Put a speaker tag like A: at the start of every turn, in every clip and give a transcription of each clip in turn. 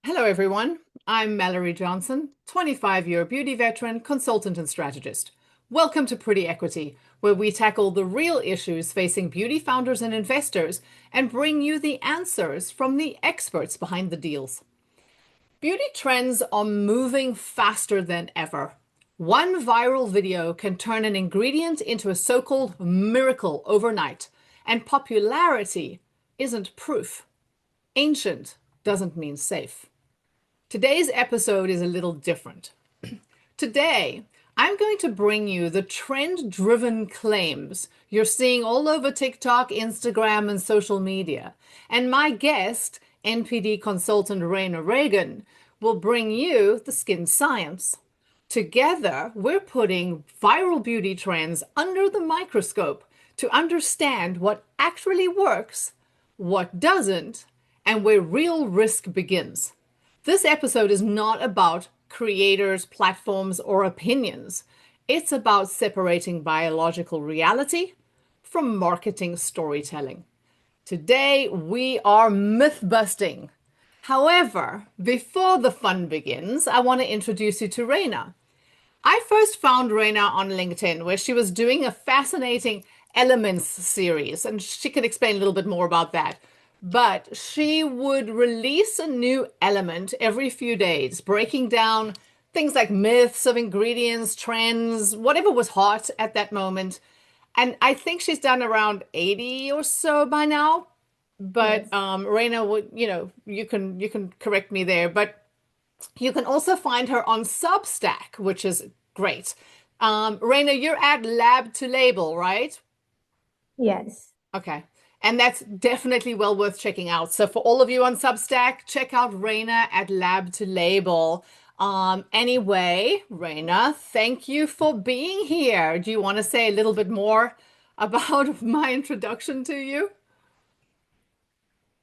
A: Hello, everyone. I'm Melory Johnson, 25-year beauty veteran, consultant, and strategist. Welcome to Pretty Equity, where we tackle the real issues facing beauty founders and investors and bring you the answers from the experts behind the deals. Beauty trends are moving faster than ever. One viral video can turn an ingredient into a so-called miracle overnight, and popularity isn't proof. Ancient doesn't mean safe. Today's episode is a little different. Today, I'm going to bring you the trend-driven claims you're seeing all over TikTok, Instagram, and social media. And my guest, NPD consultant Reignah Raegan, will bring you the skin science. Together, we're putting viral beauty trends under the microscope to understand what actually works, what doesn't, and where real risk begins. This episode is not about creators, platforms, or opinions. It's about separating biological reality from marketing storytelling. Today, we are myth busting. However, before the fun begins, I want to introduce you to Reignah. I first found Reignah on LinkedIn, where she was doing a fascinating elements series, and she can explain a little bit more about that. But she would release a new element every few days, breaking down things like myths of ingredients, trends, whatever was hot at that moment. And I think she's done around 80 or so by now. But
B: Yes.
A: Reignah would, you can correct me there. But you can also find her on Substack, which is great. Reignah, you're at Lab to Label, right?
B: Yes.
A: Okay. And that's definitely well worth checking out. So for all of you on Substack, check out Reignah at Lab to Label. Anyway, Reignah, thank you for being here. Do you want to say a little bit more about my introduction to you?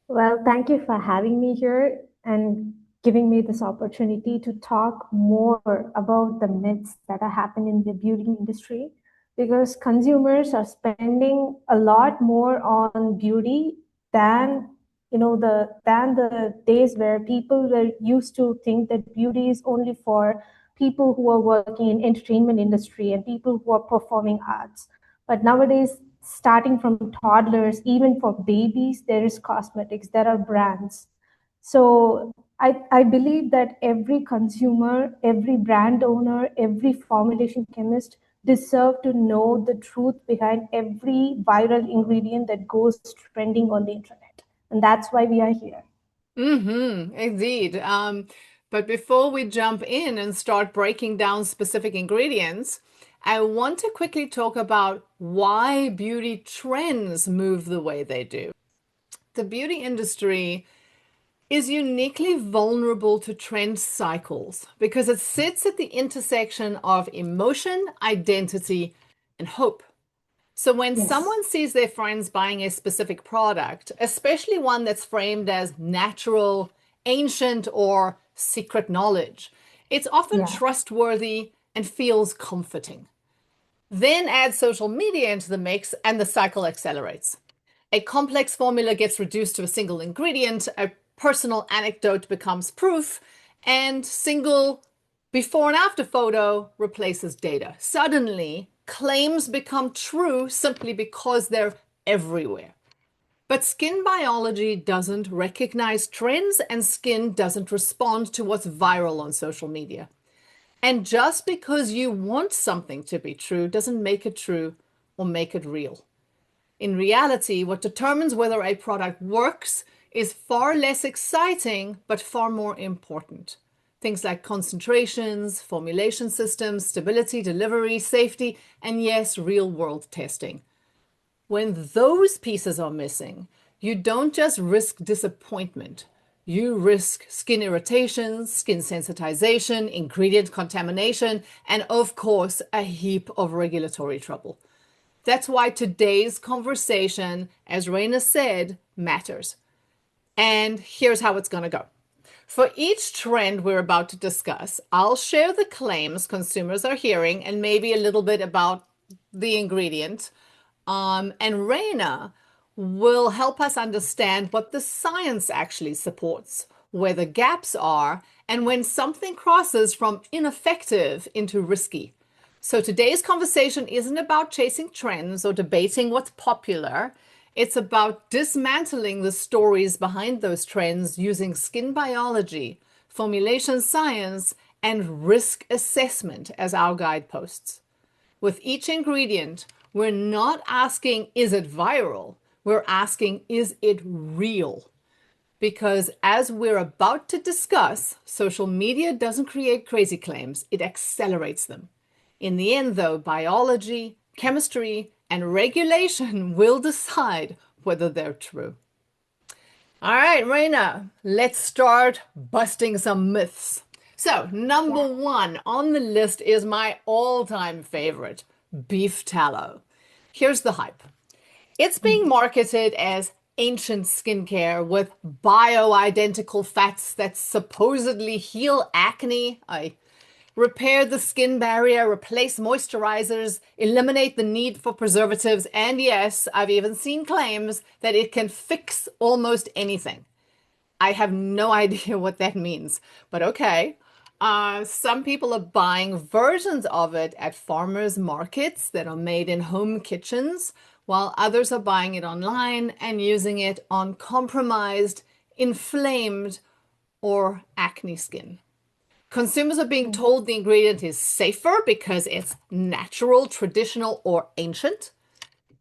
B: Well, thank you for having me here and giving me this opportunity to talk more about the myths that are happening in the beauty industry because consumers are spending a lot more on beauty than the days where people were used to think that beauty is only for people who are working in entertainment industry and people who are performing arts. But nowadays, starting from toddlers, even for babies, there is cosmetics, there are brands. So I believe that every consumer, every brand owner, every formulation chemist deserve to know the truth behind every viral ingredient that goes trending on the internet. And that's why we are here.
A: Indeed. But before we jump in and start breaking down specific ingredients, I want to quickly talk about why beauty trends move the way they do. The beauty industry is uniquely vulnerable to trend cycles because it sits at the intersection of emotion, identity, and hope. So when
B: Yes.
A: someone sees their friends buying a specific product, especially one that's framed as natural, ancient, or secret knowledge, it's often
B: Yeah.
A: trustworthy and feels comforting. Then add social media into the mix and the cycle accelerates. A complex formula gets reduced to a single ingredient, a personal anecdote becomes proof, and single before and after photo replaces data. Suddenly, claims become true simply because they're everywhere. But skin biology doesn't recognize trends, and skin doesn't respond to what's viral on social media. And just because you want something to be true doesn't make it true or make it real. In reality, what determines whether a product works is far less exciting, but far more important. Things like concentrations, formulation systems, stability, delivery, safety, and yes, real world testing. When those pieces are missing, you don't just risk disappointment. You risk skin irritation, skin sensitization, ingredient contamination, and of course, a heap of regulatory trouble. That's why today's conversation, as Reignah said, matters. And here's how it's going to go. For each trend we're about to discuss, I'll share the claims consumers are hearing and maybe a little bit about the ingredient. And Reignah will help us understand what the science actually supports where the gaps are, and when something crosses from ineffective into risky. So today's conversation isn't about chasing trends or debating what's popular. It's about dismantling the stories behind those trends using skin biology, formulation science, and risk assessment as our guideposts. With each ingredient, we're not asking, is it viral? We're asking, is it real? Because as we're about to discuss, social media doesn't create crazy claims, it accelerates them. In the end, though, biology, chemistry, and regulation will decide whether they're true. All right, Reignah, let's start busting some myths. So, number one on the list is my all-time favorite, beef tallow. Here's the hype. It's being marketed as ancient skincare with bioidentical fats that supposedly heal acne, repair the skin barrier, replace moisturizers, eliminate the need for preservatives, and yes, I've even seen claims that it can fix almost anything. I have no idea what that means, but okay. Some people are buying versions of it at farmers markets that are made in home kitchens, while others are buying it online and using it on compromised, inflamed, or acne skin. Consumers are being told the ingredient is safer because it's natural, traditional, or ancient.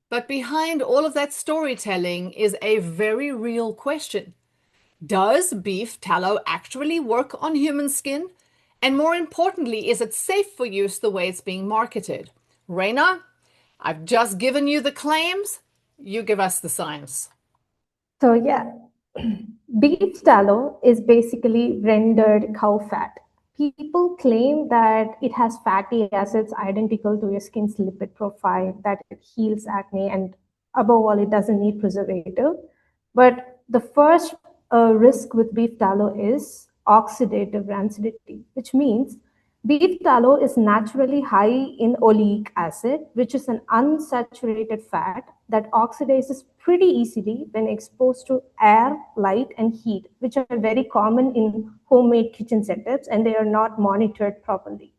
A: But behind all of that storytelling is a very real question. Does beef tallow actually work on human skin? And more importantly, is it safe for use the way it's being marketed? Reignah, I've just given you the claims. You give us the science.
B: So yeah, beef tallow is basically rendered cow fat. People claim that it has fatty acids identical to your skin's lipid profile, that it heals acne, and above all, it doesn't need preservative. But the first risk with beef tallow is oxidative rancidity, which means beef tallow is naturally high in oleic acid, which is an unsaturated fat that oxidizes pretty easily when exposed to air, light, and heat, which are very common in homemade kitchen setups and they are not monitored properly.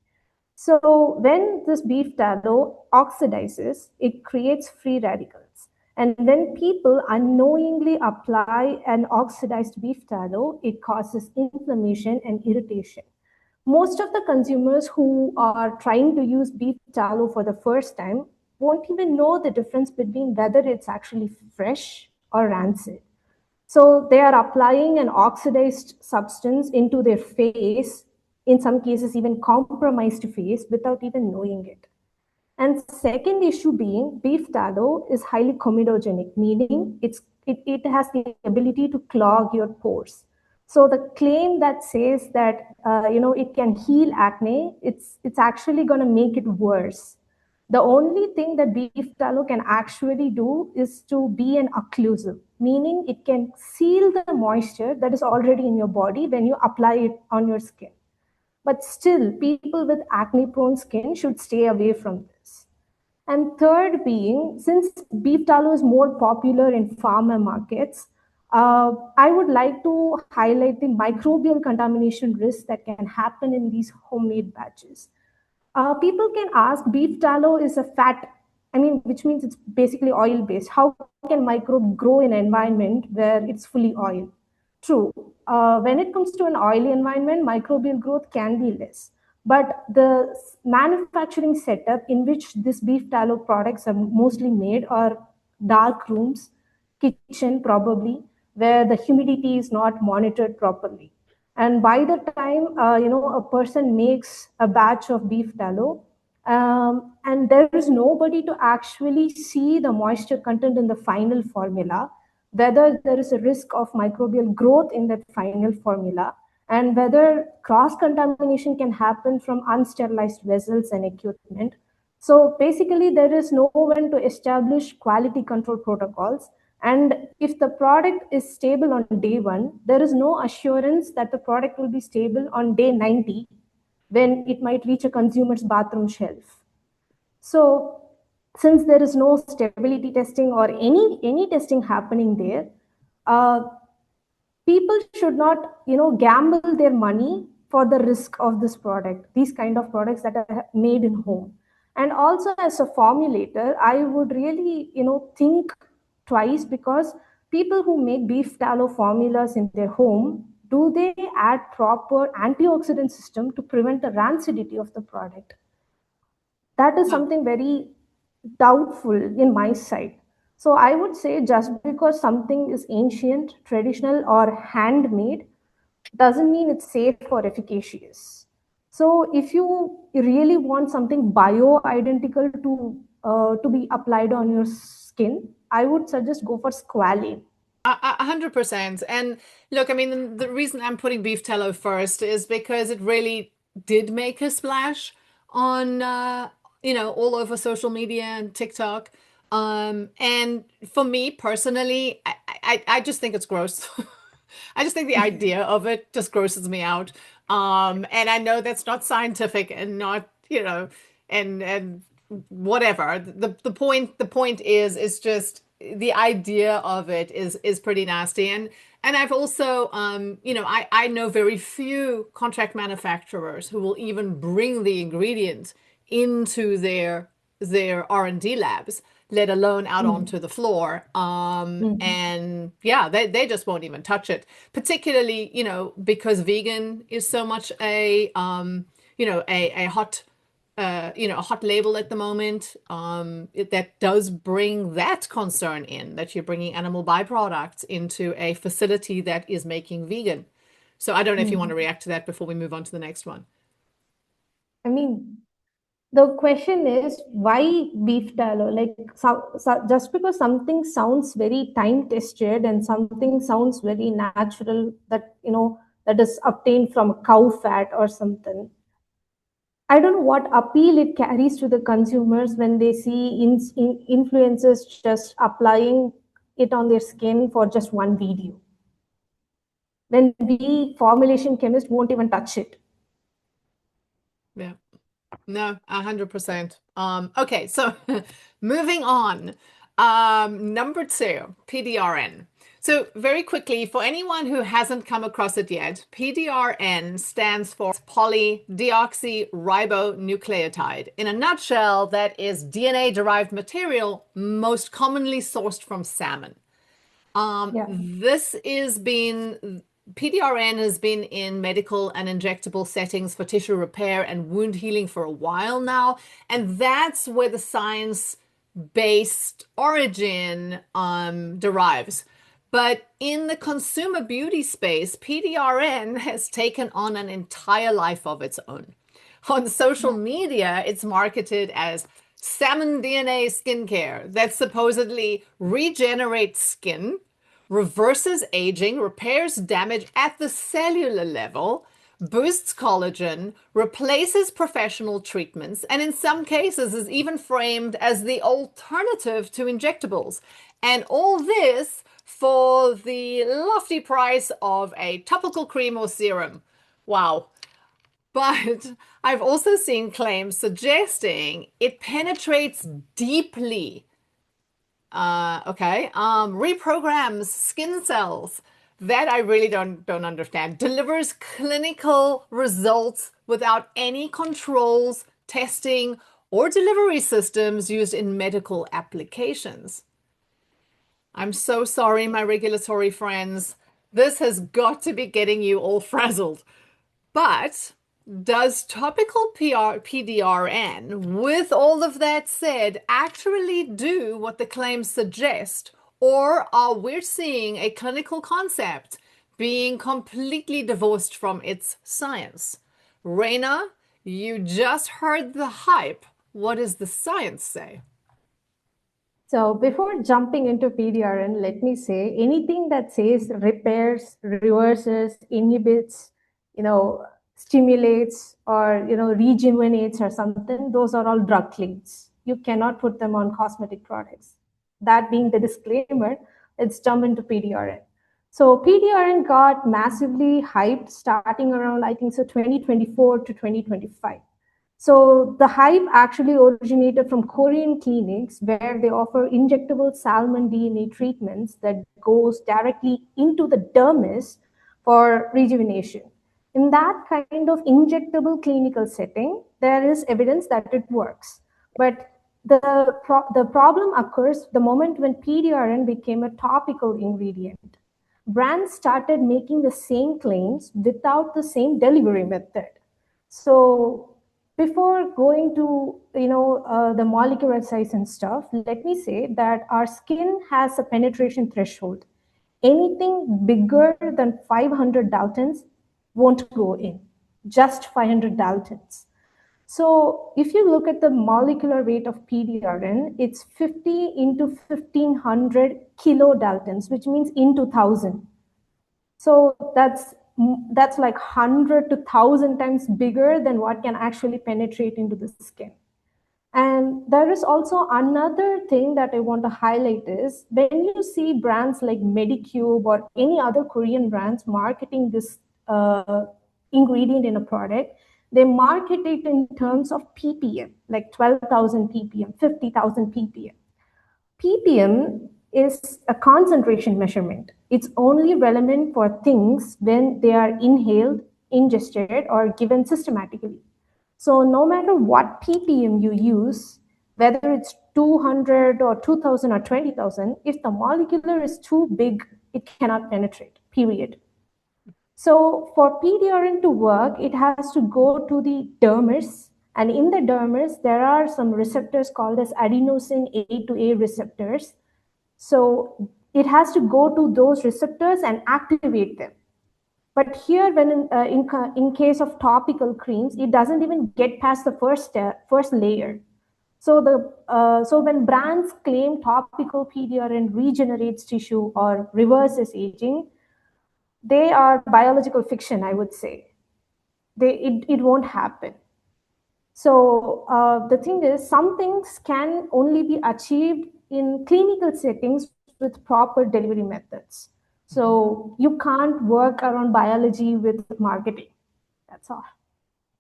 B: So when this beef tallow oxidizes, it creates free radicals. And when people unknowingly apply an oxidized beef tallow, it causes inflammation and irritation. Most of the consumers who are trying to use beef tallow for the first time won't even know the difference between whether it's actually fresh or rancid. So they are applying an oxidized substance into their face, in some cases, even compromised face, without even knowing it. And second issue being beef tallow is highly comedogenic, meaning it has the ability to clog your pores. So the claim that says that it can heal acne, it's actually going to make it worse. The only thing that beef tallow can actually do is to be an occlusive, meaning it can seal the moisture that is already in your body when you apply it on your skin. But still, people with acne prone skin should stay away from this. And third being, since beef tallow is more popular in farmer markets, I would like to highlight the microbial contamination risk that can happen in these homemade batches. People can ask, beef tallow is a fat, which means it's basically oil based. How can microbe grow in an environment where it's fully oil? True. When it comes to an oily environment, microbial growth can be less. But the manufacturing setup in which this beef tallow products are mostly made are dark rooms, kitchen probably, where the humidity is not monitored properly. And by the time a person makes a batch of beef tallow, and there is nobody to actually see the moisture content in the final formula, whether there is a risk of microbial growth in that final formula, and whether cross contamination can happen from unsterilized vessels and equipment. So basically, there is no one to establish quality control protocols. And if the product is stable on day one, there is no assurance that the product will be stable on day 90 when it might reach a consumer's bathroom shelf. So since there is no stability testing or any testing happening there, uh, people should not, gamble their money for the risk of this product, these kind of products that are made in home. And also as a formulator, I would really, think twice, because people who make beef tallow formulas in their home, do they add proper antioxidant system to prevent the rancidity of the product? That is
A: No.
B: something very doubtful in my side. So I would say just because something is ancient, traditional, or handmade doesn't mean it's safe or efficacious. So if you really want something bio-identical to be applied on your skin, I would suggest go for squalane.
A: 100%. And look, I mean, the reason I'm putting beef tallow first is because it really did make a splash on, all over social media and TikTok. And for me personally, I just think it's gross. I just think the idea of it just grosses me out. And I know that's not scientific and not, and whatever. The point is just the idea of it is pretty nasty. And I've also I know very few contract manufacturers who will even bring the ingredient into their R&D labs, let alone out
B: Mm.
A: onto the floor.
B: Mm.
A: And yeah, they just won't even touch it, particularly, because vegan is so much a hot a hot label at the moment. That does bring that concern in, that you're bringing animal byproducts into a facility that is making vegan. So I don't know if you want to
B: Mm.
A: react to that before we move on to the next one.
B: I mean, the question is why beef tallow? Like, just because something sounds very time tested and something sounds very natural, that that is obtained from cow fat or something, I don't know what appeal it carries to the consumers when they see influencers just applying it on their skin for just one video, when we formulation chemists won't even touch it.
A: Yeah. No, 100%. Okay, so moving on. Number two, PDRN. So very quickly, for anyone who hasn't come across it yet, PDRN stands for polydeoxyribonucleotide. In a nutshell, that is DNA-derived material most commonly sourced from salmon.
B: Yeah.
A: This is been PDRN has been in medical and injectable settings for tissue repair and wound healing for a while now, and that's where the science-based origin derives. But in the consumer beauty space, PDRN has taken on an entire life of its own. On social
B: Yeah.
A: media, it's marketed as salmon DNA skincare that supposedly regenerates skin, reverses aging, repairs damage at the cellular level, boosts collagen, replaces professional treatments, and in some cases is even framed as the alternative to injectables. And all this for the lofty price of a topical cream or serum. Wow. But I've also seen claims suggesting it penetrates deeply, reprograms skin cells. That I really don't understand. Delivers clinical results without any controls, testing, or delivery systems used in medical applications. I'm so sorry, my regulatory friends. This has got to be getting you all frazzled. But does topical PDRN, with all of that said, actually do what the claims suggest? Or are we seeing a clinical concept being completely divorced from its science? Reignah, you just heard the hype. What does the science say?
B: So before jumping into PDRN, let me say anything that says repairs, reverses, inhibits, stimulates, or rejuvenates or something, those are all drug claims. You cannot put them on cosmetic products. That being the disclaimer, let's jump into PDRN. So PDRN got massively hyped starting around, I think so, 2024 to 2025. So the hype actually originated from Korean clinics where they offer injectable salmon DNA treatments that goes directly into the dermis for rejuvenation. In that kind of injectable clinical setting, there is evidence that it works. But the problem occurs the moment when PDRN became a topical ingredient. Brands started making the same claims without the same delivery method. So before going to the molecular size and stuff, let me say that our skin has a penetration threshold. Anything bigger than 500 Daltons won't go in, just 500 Daltons. So if you look at the molecular weight of PDRN, it's 50 into 1500 kilodaltons, which means into 1000. So that's like 100 to 1000 times bigger than what can actually penetrate into the skin. And there is also another thing that I want to highlight is when you see brands like Medicube or any other Korean brands marketing this ingredient in a product, they market it in terms of ppm, like 12,000 ppm, 50,000 ppm. ppm is a concentration measurement. It's only relevant for things when they are inhaled, ingested, or given systematically. So no matter what ppm you use, whether it's 200 or 2000 or 20,000, if the molecular is too big, it cannot penetrate, period. So for PDRN to work, it has to go to the dermis. And in the dermis, there are some receptors called as adenosine A to A receptors. So it has to go to those receptors and activate them. But here, when in case of topical creams, it doesn't even get past the first layer. So when brands claim topical PDRN regenerates tissue or reverses aging, they are biological fiction, I would say. It won't happen. So the thing is, some things can only be achieved in clinical settings with proper delivery methods. So you can't work around biology with marketing. That's all.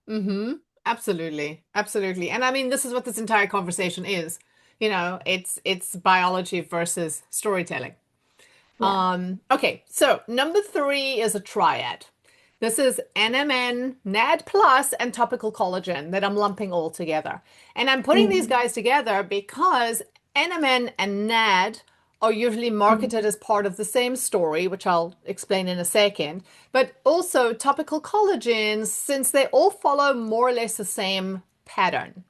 A: Mm-hmm. Absolutely. Absolutely. And I mean, this is what this entire conversation is. It's biology versus storytelling.
B: Yeah.
A: Okay, so number three is a triad. This is NMN, NAD plus, and topical collagen that I'm lumping all together. And I'm putting these
B: Mm-hmm.
A: guys together because NMN and NAD are usually marketed as part of the same story, which I'll explain in a second, but also topical collagens, since they all follow more or less the same pattern.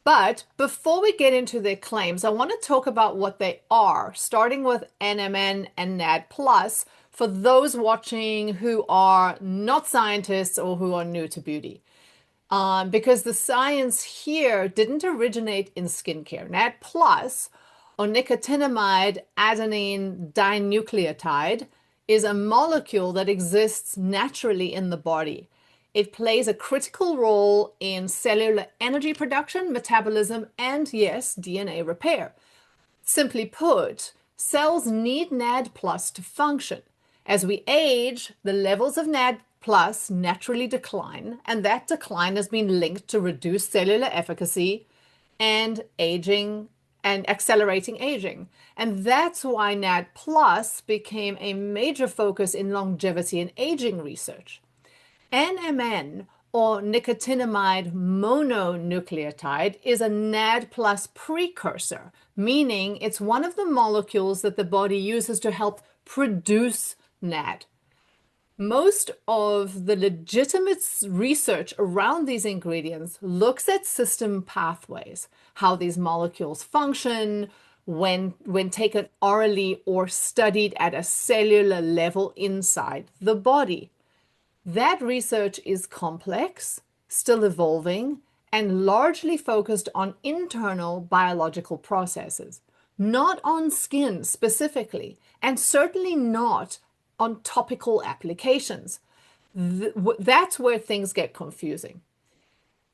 A: But before we get into their claims, I want to talk about what they are, starting with NMN and NAD plus for those watching who are not scientists or who are new to beauty. Because the science here didn't originate in skincare. NAD plus, or nicotinamide adenine dinucleotide, is a molecule that exists naturally in the body. It plays a critical role in cellular energy production, metabolism, and yes, DNA repair. Simply put, cells need NAD plus to function. As we age, the levels of NAD plus naturally decline, and that decline has been linked to reduced cellular efficacy and aging and accelerating aging. And that's why NAD plus became a major focus in longevity and aging research. NMN, or nicotinamide mononucleotide, is a NAD plus precursor, meaning it's one of the molecules that the body uses to help produce NAD. Most of the legitimate research around these ingredients looks at system pathways, how these molecules function when taken orally or studied at a cellular level inside the body. That research is complex, still evolving, and largely focused on internal biological processes, not on skin specifically, and certainly not on topical applications. That's where things get confusing.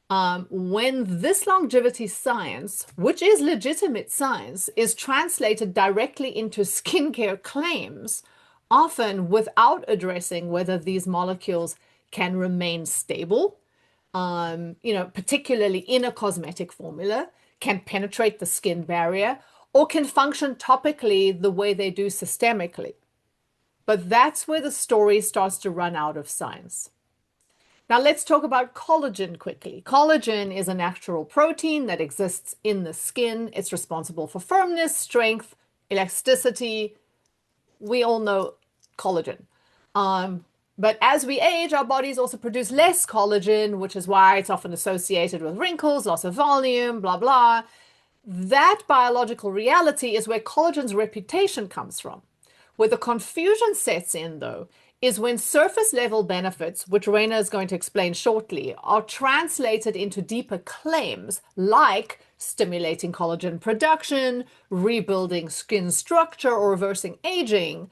A: When this longevity science, which is legitimate science, is translated directly into skincare claims, often without addressing whether these molecules can remain stable, particularly in a cosmetic formula, can penetrate the skin barrier or can function topically the way they do systemically. But that's where the story starts to run out of science. Now let's talk about collagen quickly. Collagen is a natural protein that exists in the skin. It's responsible for firmness, strength, elasticity. We all know collagen. But as we age, our bodies also produce less collagen, which is why it's often associated with wrinkles, loss of volume, blah, blah. That biological reality is where collagen's reputation comes from. Where the confusion sets in, though, is when surface level benefits, which Reignah is going to explain shortly, are translated into deeper claims like stimulating collagen production, rebuilding skin structure, or reversing aging.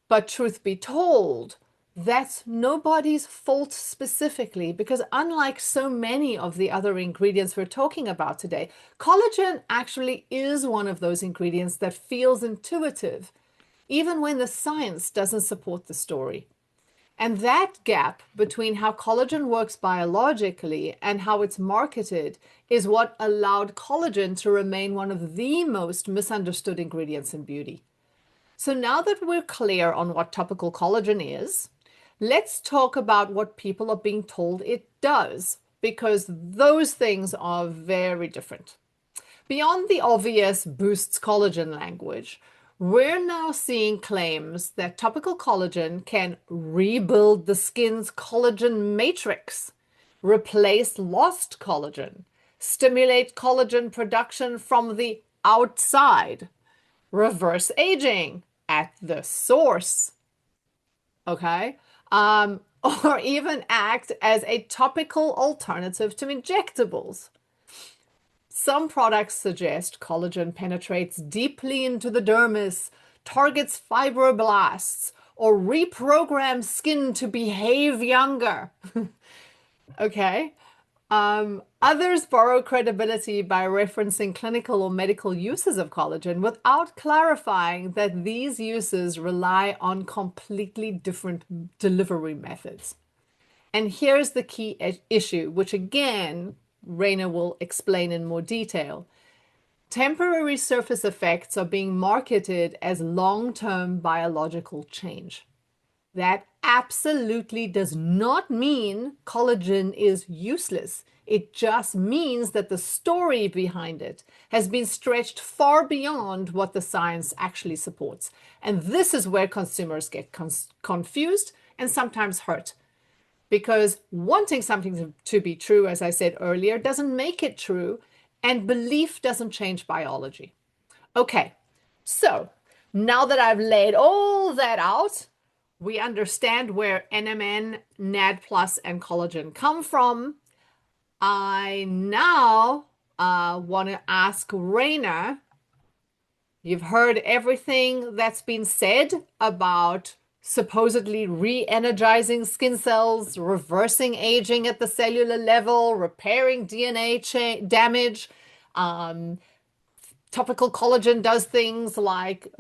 A: But truth be told, that's nobody's fault specifically, because unlike so many of the other ingredients we're talking about today, collagen actually is one of those ingredients that feels intuitive, even when the science doesn't support the story. And that gap between how collagen works biologically and how it's marketed is what allowed collagen to remain one of the most misunderstood ingredients in beauty. So now that we're clear on what topical collagen is, let's talk about what people are being told it does, because those things are very different. Beyond the obvious boosts collagen language, we're now seeing claims that topical collagen can rebuild the skin's collagen matrix, replace lost collagen, stimulate collagen production from the outside, reverse aging at the source, okay? Or even act as a topical alternative to injectables. Some products suggest collagen penetrates deeply into the dermis, targets fibroblasts, or reprograms skin to behave younger. Okay. Others borrow credibility by referencing clinical or medical uses of collagen without clarifying that these uses rely on completely different delivery methods. And here's the key issue, which again, Reignah will explain in more detail. Temporary surface effects are being marketed as long-term biological change. That absolutely does not mean collagen is useless. It just means that the story behind it has been stretched far beyond what the science actually supports. And this is where consumers get confused and sometimes hurt. Because wanting something to be true, as I said earlier, doesn't make it true, and belief doesn't change biology. Okay, so now that I've laid all that out, we understand where NMN, NAD+, and collagen come from. I now want to ask Reignah, you've heard everything that's been said about supposedly re-energizing skin cells, reversing aging at the cellular level, repairing DNA damage. Topical collagen does things like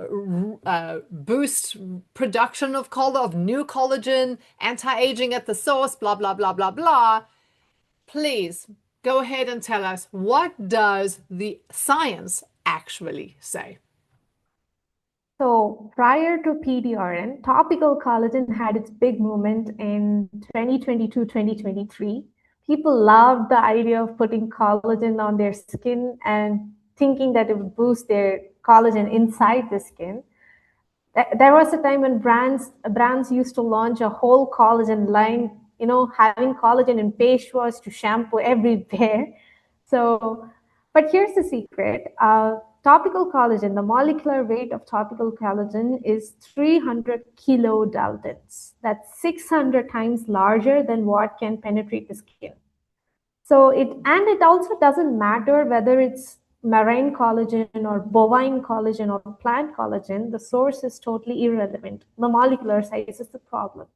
A: boost production of new collagen, anti-aging at the source, blah, blah, blah, blah, blah. Please go ahead and tell us, what does the science actually say?
B: So prior to PDRN, topical collagen had its big moment in 2022, 2023. People loved the idea of putting collagen on their skin and thinking that it would boost their collagen inside the skin. There was a time when brands used to launch a whole collagen line, having collagen in face wash to shampoo everywhere. So, but here's the secret. Topical collagen, the molecular weight of topical collagen is 300 kilodaltons. That's 600 times larger than what can penetrate the skin. So it also doesn't matter whether it's marine collagen or bovine collagen or plant collagen, the source is totally irrelevant. The molecular size is the problem.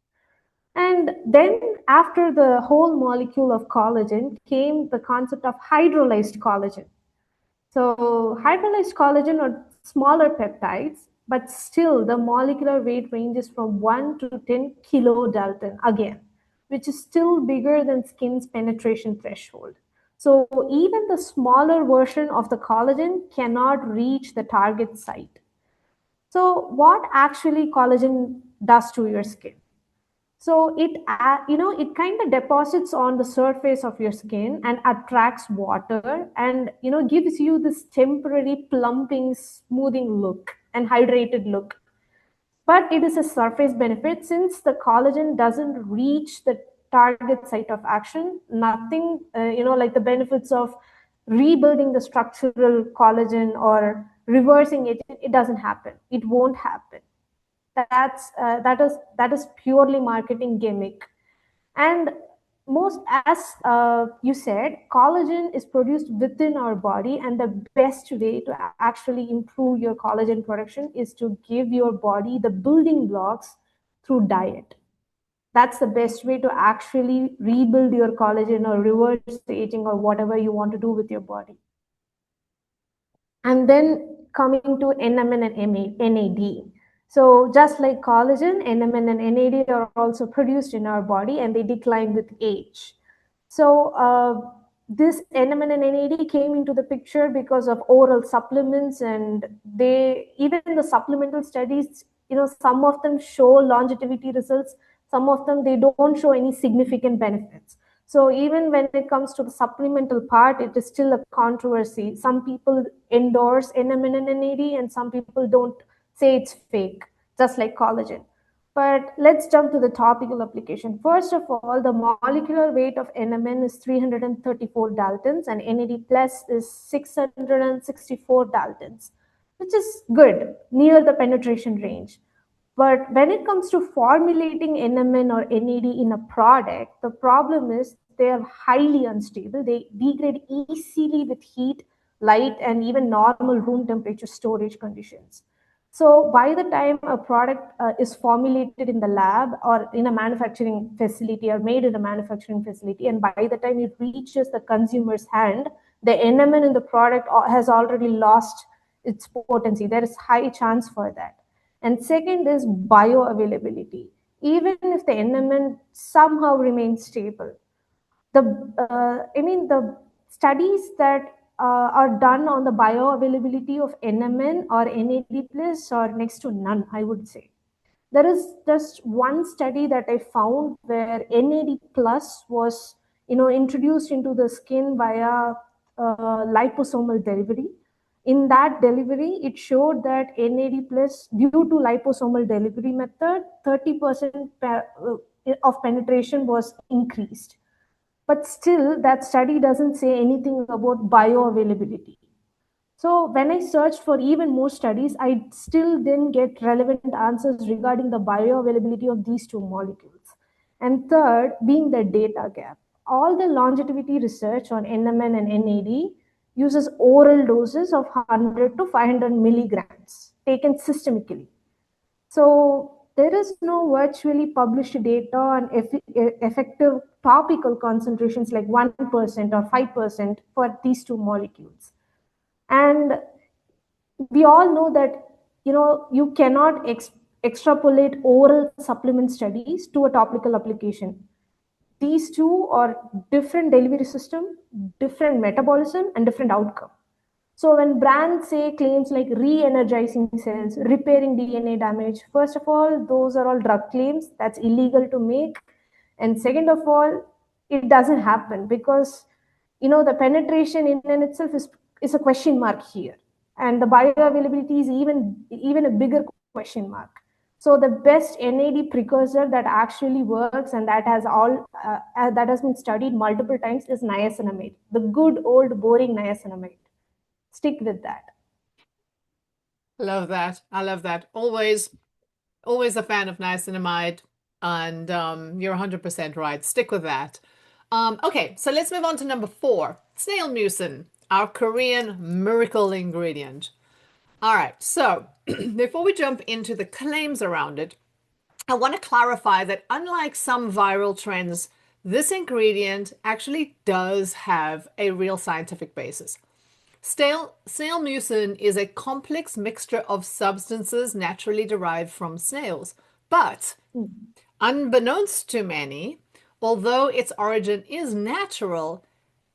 B: And then after the whole molecule of collagen came the concept of hydrolyzed collagen. So hydrolyzed collagen are smaller peptides, but still the molecular weight ranges from 1 to 10 kilodalton again. which is still bigger than skin's penetration threshold. So even the smaller version of the collagen cannot reach the target site. So what actually collagen does to your skin? So it kind of deposits on the surface of your skin and attracts water and gives you this temporary plumping, smoothing look and hydrated look. But it is a surface benefit since the collagen doesn't reach the target site of action. Nothing, like the benefits of rebuilding the structural collagen or reversing it, it doesn't happen. It won't happen. That is purely marketing gimmick. And most, as you said, collagen is produced within our body, and the best way to actually improve your collagen production is to give your body the building blocks through diet. That's the best way to actually rebuild your collagen or reverse the aging or whatever you want to do with your body. And then coming to NMN and NAD. So just like collagen, NMN and NAD are also produced in our body and they decline with age. So this NMN and NAD came into the picture because of oral supplements, and even the supplemental studies, some of them show longevity results, some of them they don't show any significant benefits. So even when it comes to the supplemental part, it is still a controversy. Some people endorse NMN and NAD, and some people don't, say it's fake, just like collagen. But let's jump to the topical application. First of all, the molecular weight of NMN is 334 daltons and NAD plus is 664 daltons, which is good, near the penetration range. But when it comes to formulating NMN or NAD in a product, the problem is they are highly unstable. They degrade easily with heat, light, and even normal room temperature storage conditions. So by the time a product is formulated in the lab or in a manufacturing facility or made in a manufacturing facility, and by the time it reaches the consumer's hand, the NMN in the product has already lost its potency. There is high chance for that. And second is bioavailability. Even if the NMN somehow remains stable, the studies that are done on the bioavailability of NMN or NAD plus are next to none, I would say. There is just one study that I found where NAD plus was introduced into the skin via liposomal delivery. In that delivery, it showed that NAD plus, due to liposomal delivery method, 30% of penetration was increased. But still, that study doesn't say anything about bioavailability. So when I searched for even more studies, I still didn't get relevant answers regarding the bioavailability of these two molecules. And third, being the data gap. All the longevity research on NMN and NAD uses oral doses of 100 to 500 milligrams taken systemically. So there is no virtually published data on effective topical concentrations like 1% or 5% for these two molecules. And we all know that you cannot extrapolate oral supplement studies to a topical application. These two are different delivery system, different metabolism, and different outcome. So when brands say claims like re-energizing cells, repairing DNA damage, first of all, those are all drug claims. That's illegal to make. And second of all, it doesn't happen because the penetration in and itself is a question mark here. And the bioavailability is even a bigger question mark. So the best NAD precursor that actually works and that has been studied multiple times is niacinamide, the good old boring niacinamide. Stick with that.
A: Love that. I love that. Always a fan of niacinamide, and you're 100% right. Stick with that. Okay, so let's move on to number 4, snail mucin, our Korean miracle ingredient. All right, so before we jump into the claims around it, I want to clarify that unlike some viral trends, this ingredient actually does have a real scientific basis. Snail mucin is a complex mixture of substances naturally derived from snails, but unbeknownst to many, Although its origin is natural,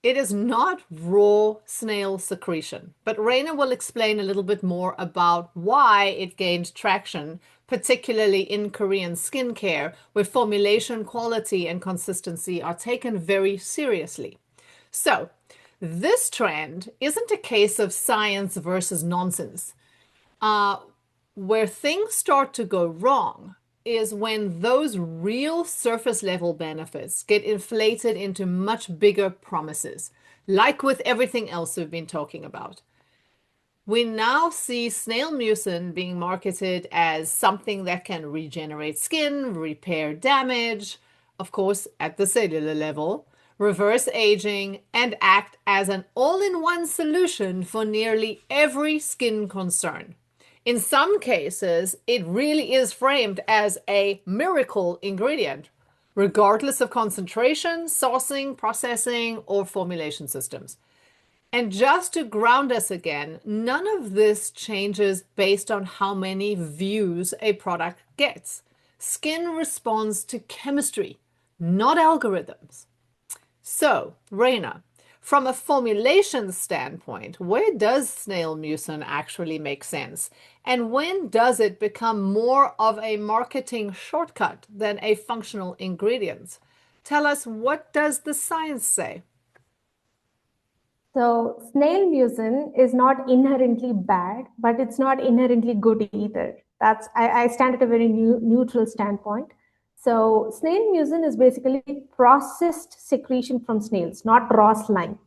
A: it is not raw snail secretion. But Reignah will explain a little bit more about why it gained traction, particularly in Korean skincare, where formulation quality and consistency are taken very seriously. So, this trend isn't a case of science versus nonsense. Uh, where things start to go wrong is when those real surface level benefits get inflated into much bigger promises, like with everything else we've been talking about. We now see snail mucin being marketed as something that can regenerate skin, repair damage, of course, at the cellular level, reverse aging, and act as an all in one solution for nearly every skin concern. In some cases, it really is framed as a miracle ingredient, regardless of concentration, sourcing, processing, or formulation systems. And just to ground us again, none of this changes based on how many views a product gets. Skin responds to chemistry, not algorithms. So, Reignah, from a formulation standpoint, where does snail mucin actually make sense? And when does it become more of a marketing shortcut than a functional ingredient? Tell us, what does the science say?
B: So, snail mucin is not inherently bad, but it's not inherently good either. I stand at a very neutral standpoint. So, snail mucin is basically processed secretion from snails, not raw slime.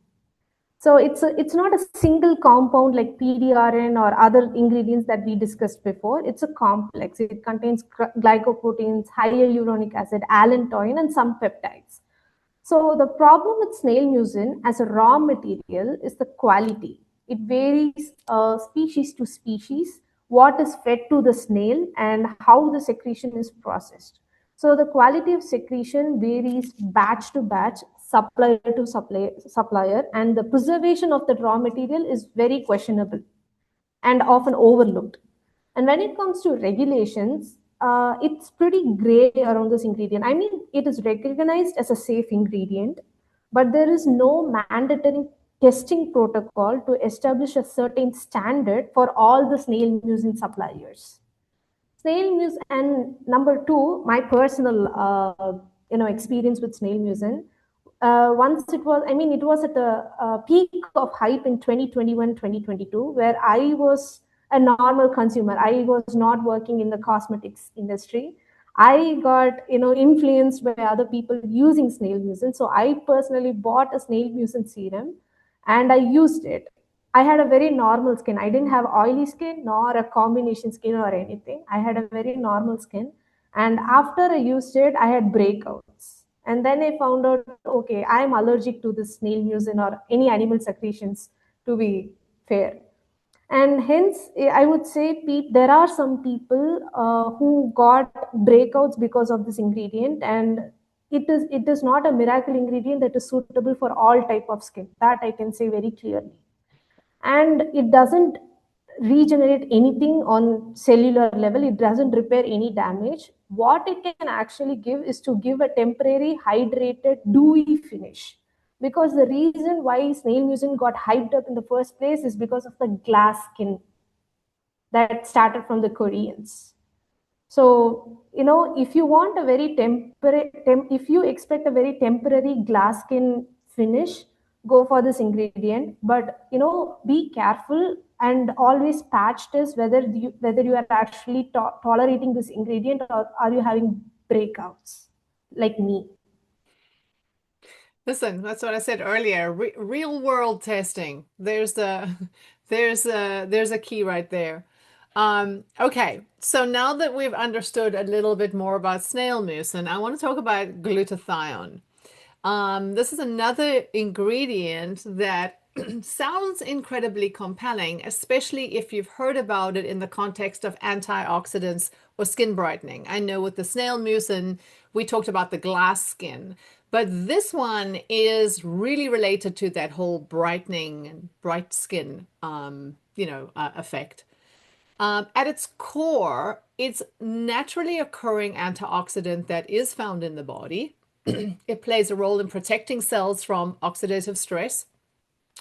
B: So it's not a single compound like PDRN or other ingredients that we discussed before. It's a complex. It contains glycoproteins, hyaluronic acid, allantoin, and some peptides. So the problem with snail mucin as a raw material is the quality. It varies species to species, what is fed to the snail, and how the secretion is processed. So the quality of secretion varies batch to batch, supplier to supplier, and the preservation of the raw material is very questionable and often overlooked. And when it comes to regulations, it's pretty gray around this ingredient. I mean, it is recognized as a safe ingredient, but there is no mandatory testing protocol to establish a certain standard for all the snail mucin suppliers. Snail mucin, and number two, my personal experience with snail mucin. Once it was, I mean, it was at a peak of hype in 2021, 2022, where I was a normal consumer. I was not working in the cosmetics industry. I got, influenced by other people using snail mucin. So I personally bought a snail mucin serum and I used it. I had a very normal skin. I didn't have oily skin nor a combination skin or anything. I had a very normal skin. And after I used it, I had breakouts. And then I found out, okay, I'm allergic to this snail mucin or any animal secretions, to be fair. And hence, I would say there are some people who got breakouts because of this ingredient, and it is not a miracle ingredient that is suitable for all type of skin. That I can say very clearly, and it doesn't regenerate anything on cellular level. It doesn't repair any damage. What it can actually give is to give a temporary hydrated dewy finish, because the reason why snail mucin got hyped up in the first place is because of the glass skin that started from the Koreans. So, if you want a very if you expect a very temporary glass skin finish, go for this ingredient. But, be careful and always patch test whether you are actually tolerating this ingredient or are you having breakouts like me.
A: Listen, that's what I said earlier. Real world testing. There's a key right there. Okay, so now that we've understood a little bit more about snail mucin, I want to talk about glutathione. This is another ingredient that sounds incredibly compelling, especially if you've heard about it in the context of antioxidants or skin brightening. I know with the snail mucin, we talked about the glass skin, but this one is really related to that whole brightening and bright skin, effect. At its core, it's naturally occurring antioxidant that is found in the body. It plays a role in protecting cells from oxidative stress,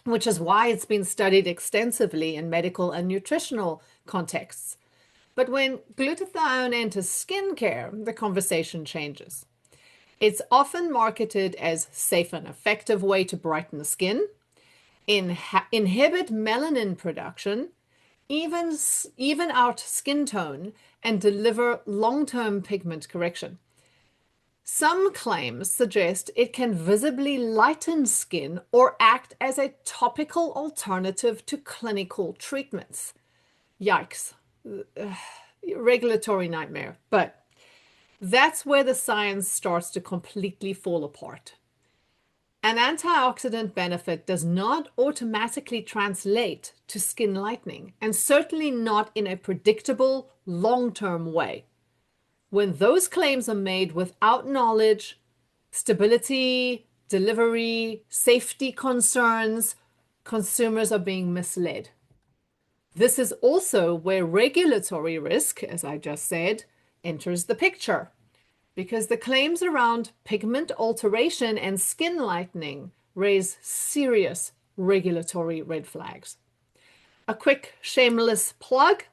A: which is why it's been studied extensively in medical and nutritional contexts. But when glutathione enters skincare, the conversation changes. It's often marketed as safe and effective way to brighten the skin, inhibit melanin production, even out skin tone, and deliver long-term pigment correction. Some claims suggest it can visibly lighten skin or act as a topical alternative to clinical treatments. Yikes. Regulatory nightmare. But that's where the science starts to completely fall apart. An antioxidant benefit does not automatically translate to skin lightening, and certainly not in a predictable, long-term way. When those claims are made without knowledge, stability, delivery, safety concerns, consumers are being misled. This is also where regulatory risk, as I just said, enters the picture, because the claims around pigment alteration and skin lightening raise serious regulatory red flags. A quick shameless plug,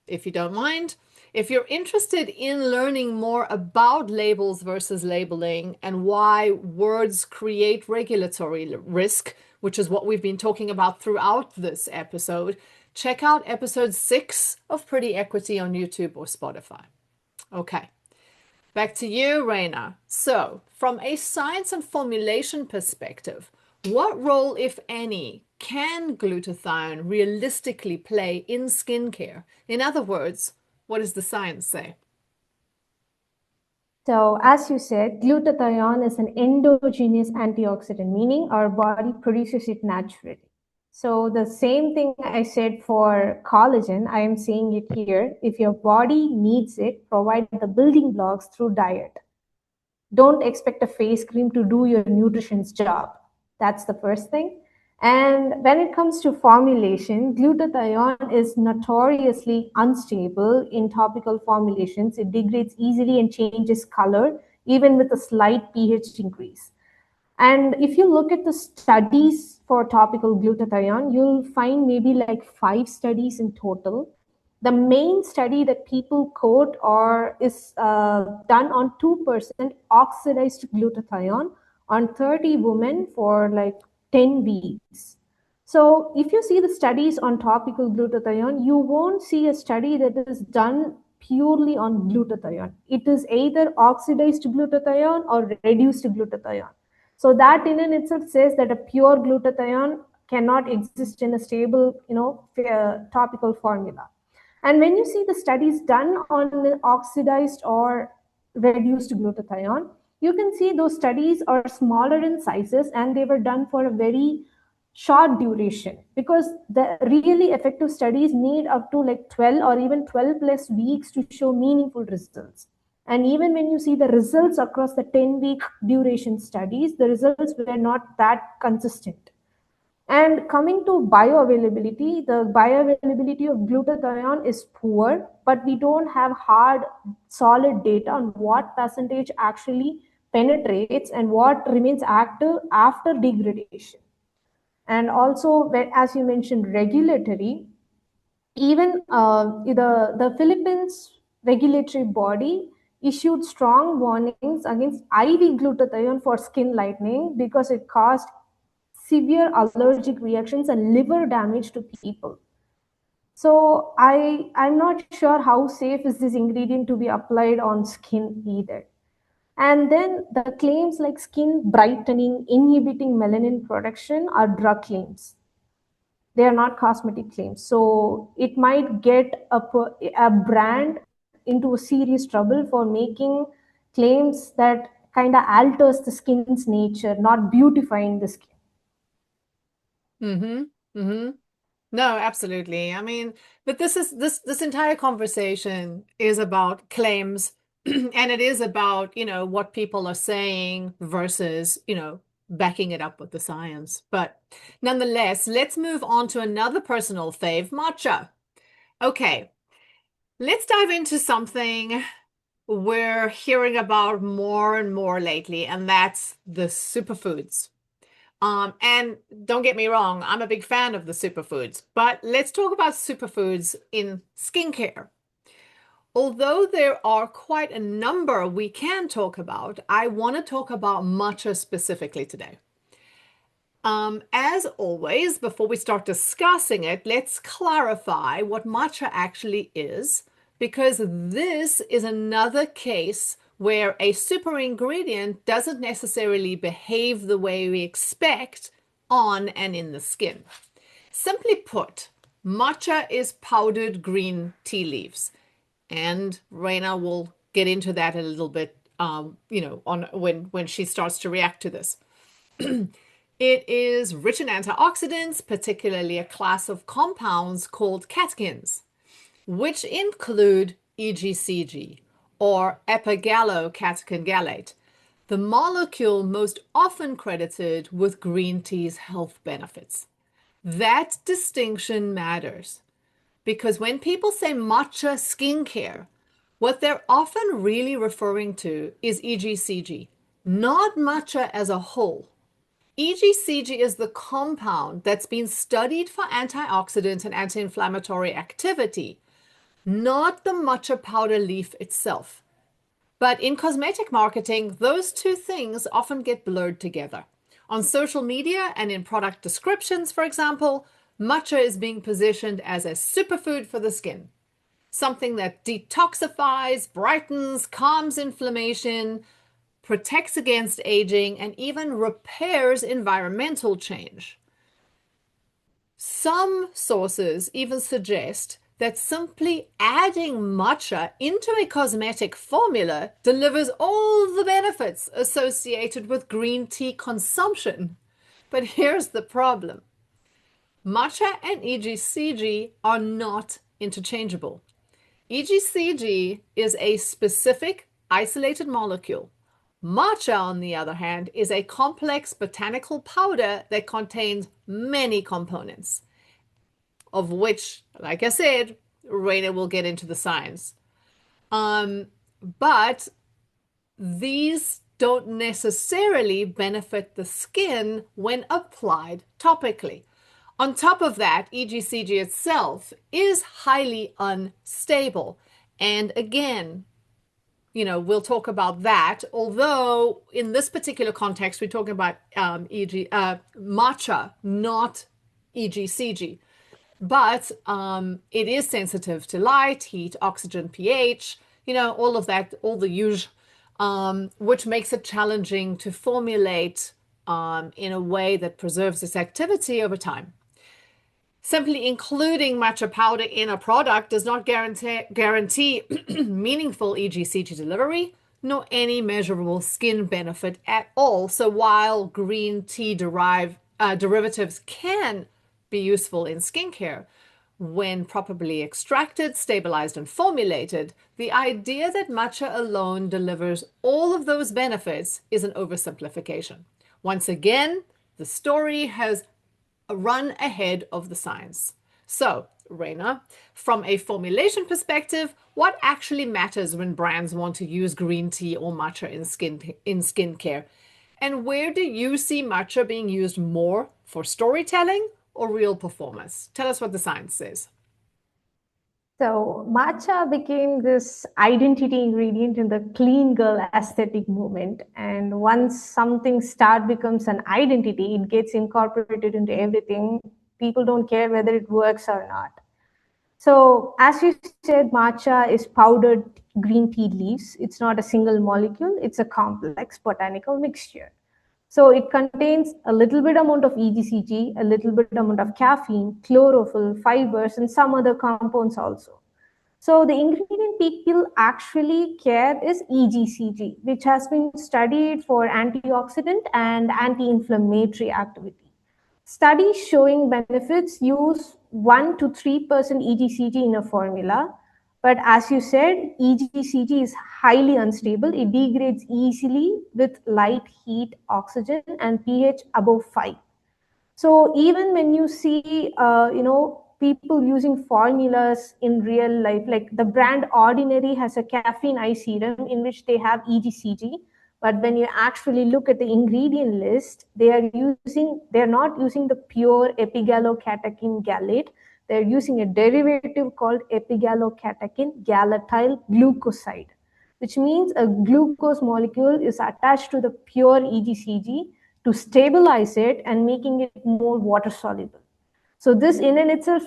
A: if you don't mind. If you're interested in learning more about labels versus labeling and why words create regulatory risk, which is what we've been talking about throughout this episode, check out episode 6 of Pretty Equity on YouTube or Spotify. Okay, back to you, Reignah. So, from a science and formulation perspective, what role, if any, can glutathione realistically play in skincare? In other words, what does the science say?
B: So, as you said, glutathione is an endogenous antioxidant, meaning our body produces it naturally. So, the same thing I said for collagen, I am saying it here. If your body needs it, provide the building blocks through diet. Don't expect a face cream to do your nutrition's job. That's the first thing. And when it comes to formulation, glutathione is notoriously unstable in topical formulations. It degrades easily and changes color, even with a slight pH increase. And if you look at the studies for topical glutathione, you'll find maybe like 5 studies in total. The main study that people quote or is done on 2% oxidized glutathione on 30 women for like 10 weeks. So if you see the studies on topical glutathione, you won't see a study that is done purely on glutathione. It is either oxidized glutathione or reduced glutathione. So that in and itself says that a pure glutathione cannot exist in a stable, topical formula. And when you see the studies done on oxidized or reduced glutathione, you can see those studies are smaller in sizes and they were done for a very short duration, because the really effective studies need up to like 12 or even 12 plus weeks to show meaningful results. And even when you see the results across the 10-week duration studies, the results were not that consistent. And coming to bioavailability, the bioavailability of glutathione is poor, but we don't have hard, solid data on what percentage actually penetrates and what remains active after degradation. And also, as you mentioned, regulatory, even the Philippines regulatory body issued strong warnings against IV glutathione for skin lightening because it caused severe allergic reactions and liver damage to people. So I'm not sure how safe is this ingredient to be applied on skin either. And then the claims like skin brightening, inhibiting melanin production are drug claims. They are not cosmetic claims. So it might get a brand into a serious trouble for making claims that kind of alters the skin's nature, not beautifying the skin.
A: Mm-hmm. Mm-hmm. No, absolutely. I mean, but this entire conversation is about claims and it is about, what people are saying versus, backing it up with the science. But nonetheless, let's move on to another personal fave, matcha. Okay, let's dive into something we're hearing about more and more lately, and that's the superfoods. And don't get me wrong, I'm a big fan of the superfoods, but let's talk about superfoods in skincare. Although there are quite a number we can talk about, I want to talk about matcha specifically today. As always, before we start discussing it, let's clarify what matcha actually is, because this is another case where a super ingredient doesn't necessarily behave the way we expect on and in the skin. Simply put, matcha is powdered green tea leaves, and Reignah will get into that a little bit, on when she starts to react to this. It is rich in antioxidants, particularly a class of compounds called catechins, which include EGCG, or epigallocatechin gallate, the molecule most often credited with green tea's health benefits. That distinction matters because when people say matcha skincare, what they're often really referring to is EGCG, not matcha as a whole. EGCG is the compound that's been studied for antioxidant and anti-inflammatory activity, not the matcha powder leaf itself. But in cosmetic marketing, those two things often get blurred together. On social media and in product descriptions, for example, matcha is being positioned as a superfood for the skin, something that detoxifies, brightens, calms inflammation, protects against aging, and even repairs environmental change. Some sources even suggest that simply adding matcha into a cosmetic formula delivers all the benefits associated with green tea consumption. But here's the problem. Matcha and EGCG are not interchangeable. EGCG is a specific isolated molecule. Matcha, on the other hand, is a complex botanical powder that contains many components, of which, like I said, Reignah will get into the science. But these don't necessarily benefit the skin when applied topically. On top of that, EGCG itself is highly unstable. And again, we'll talk about that. Although in this particular context, we're talking about matcha, not EGCG. But it is sensitive to light, heat, oxygen, pH, all of that, all the usual, which makes it challenging to formulate in a way that preserves its activity over time. Simply including matcha powder in a product does not guarantee meaningful EGCG delivery, nor any measurable skin benefit at all. So while green tea derivatives can be useful in skincare, when properly extracted, stabilized, and formulated, the idea that matcha alone delivers all of those benefits is an oversimplification. Once again, the story has run ahead of the science. So, Reignah, from a formulation perspective, what actually matters when brands want to use green tea or matcha in skincare? And where do you see matcha being used more for storytelling or real performance? Tell us what the science says.
B: So matcha became this identity ingredient in the clean girl aesthetic movement. And once something becomes an identity, it gets incorporated into everything. People don't care whether it works or not. So as you said, matcha is powdered green tea leaves. It's not a single molecule. It's a complex botanical mixture. So it contains a little bit amount of EGCG, a little bit amount of caffeine, chlorophyll, fibers, and some other compounds also. So the ingredient people actually care is EGCG, which has been studied for antioxidant and anti-inflammatory activity. Studies showing benefits use 1 to 3% EGCG in a formula. But as you said, EGCG is highly unstable. It degrades easily with light, heat, oxygen, and pH above 5. So even when you see, people using formulas in real life. Like the brand Ordinary has a caffeine eye serum in which they have EGCG, but when you actually look at the ingredient list, they're not using the pure epigallocatechin gallate. They're using a derivative called epigallocatechin galatile glucoside, which means a glucose molecule is attached to the pure EGCG to stabilize it and making it more water soluble. So this in and itself,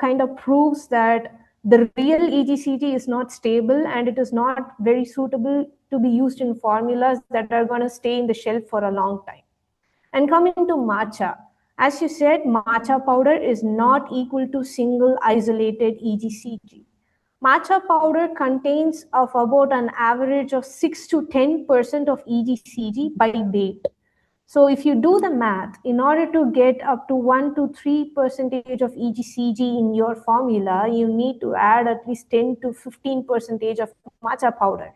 B: kind of proves that the real EGCG is not stable and it is not very suitable to be used in formulas that are going to stay in the shelf for a long time. And coming to matcha, as you said, matcha powder is not equal to single isolated EGCG. Matcha powder contains of about an average of 6 to 10% of EGCG by weight. So if you do the math, in order to get up to 1 to 3% of EGCG in your formula, you need to add at least 10 to 15% of matcha powder.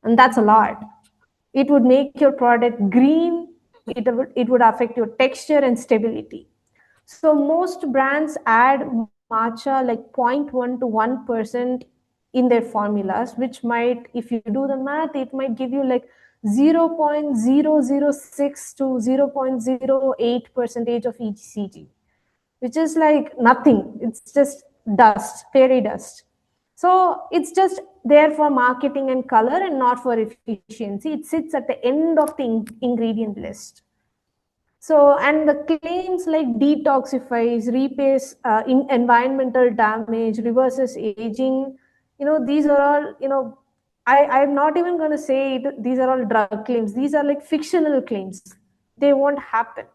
B: And that's a lot. It would make your product green. It would affect your texture and stability. So most brands add matcha like 0.1 to 1% in their formulas, which might, if you do the math, it might give you like 0.006 to 0.08% of EGCG, which is like nothing. It's just dust, fairy dust. So it's just there for marketing and color and not for efficiency. It sits at the end of the ingredient list. So, and the claims like detoxifies, repairs in environmental damage, reverses aging, these are all, I'm not even going to say these are all drug claims. These are like fictional claims. They won't happen.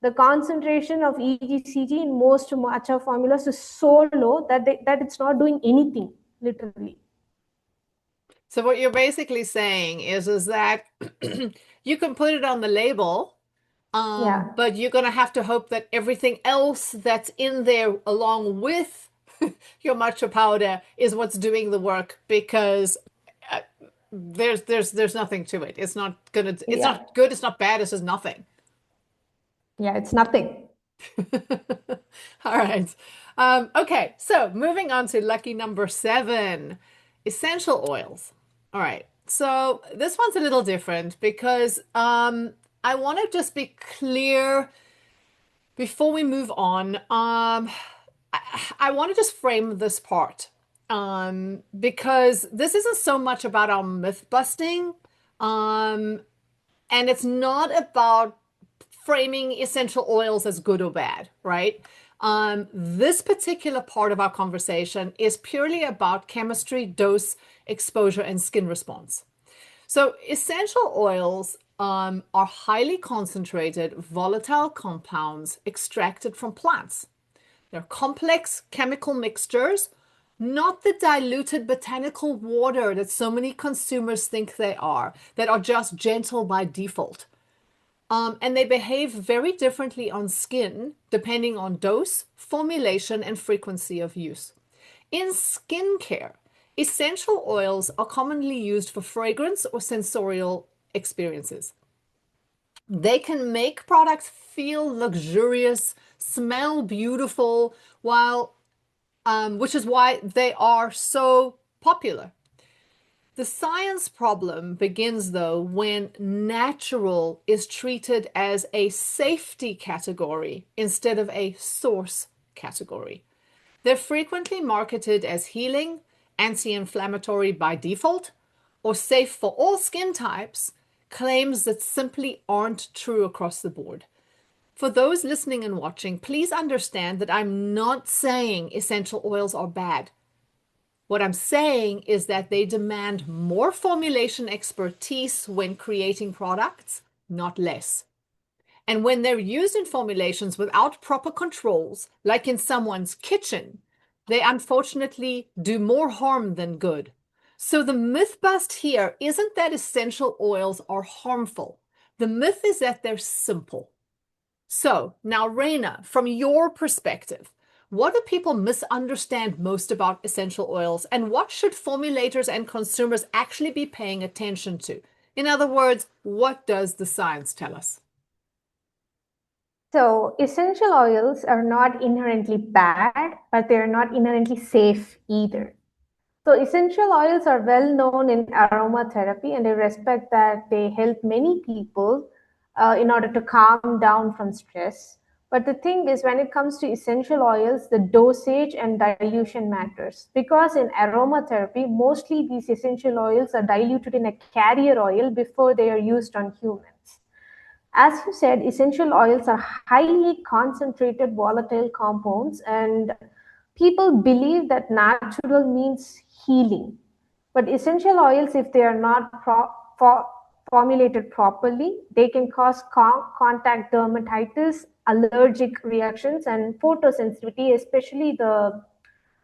B: The concentration of EGCG in most matcha formulas is so low that it's not doing anything, literally.
A: So what you're basically saying is that you can put it on the label,
B: Yeah.
A: but you're going to have to hope that everything else that's in there along with your matcha powder is what's doing the work, because there's nothing to it. It's not not good, it's not bad, it's just nothing.
B: Yeah, it's nothing.
A: All right. Okay, so moving on to lucky number 7, essential oils. All right. So this one's a little different because I want to just be clear before we move on. I want to just frame this part because this isn't so much about our myth busting, and it's not about framing essential oils as good or bad, right? This particular part of our conversation is purely about chemistry, dose, exposure, and skin response. So essential oils are highly concentrated, volatile compounds extracted from plants. They're complex chemical mixtures, not the diluted botanical water that so many consumers think they are, that are just gentle by default. And they behave very differently on skin depending on dose, formulation, and frequency of use. In skincare, essential oils are commonly used for fragrance or sensorial experiences. They can make products feel luxurious, smell beautiful, which is why they are so popular. The science problem begins, though, when natural is treated as a safety category instead of a source category. They're frequently marketed as healing, anti-inflammatory by default, or safe for all skin types, claims that simply aren't true across the board. For those listening and watching, please understand that I'm not saying essential oils are bad. What I'm saying is that they demand more formulation expertise when creating products, not less. And when they're used in formulations without proper controls, like in someone's kitchen, they unfortunately do more harm than good. So the myth bust here isn't that essential oils are harmful. The myth is that they're simple. So now, Reignah, from your perspective, what do people misunderstand most about essential oils, and what should formulators and consumers actually be paying attention to? In other words, what does the science tell us?
B: So, essential oils are not inherently bad, but they're not inherently safe either. So, essential oils are well known in aromatherapy, and I respect that they help many people in order to calm down from stress. But the thing is, when it comes to essential oils, the dosage and dilution matters. Because in aromatherapy, mostly these essential oils are diluted in a carrier oil before they are used on humans. As you said, essential oils are highly concentrated volatile compounds, and people believe that natural means healing. But essential oils, if they are not formulated properly, they can cause contact dermatitis, allergic reactions, and photosensitivity, especially the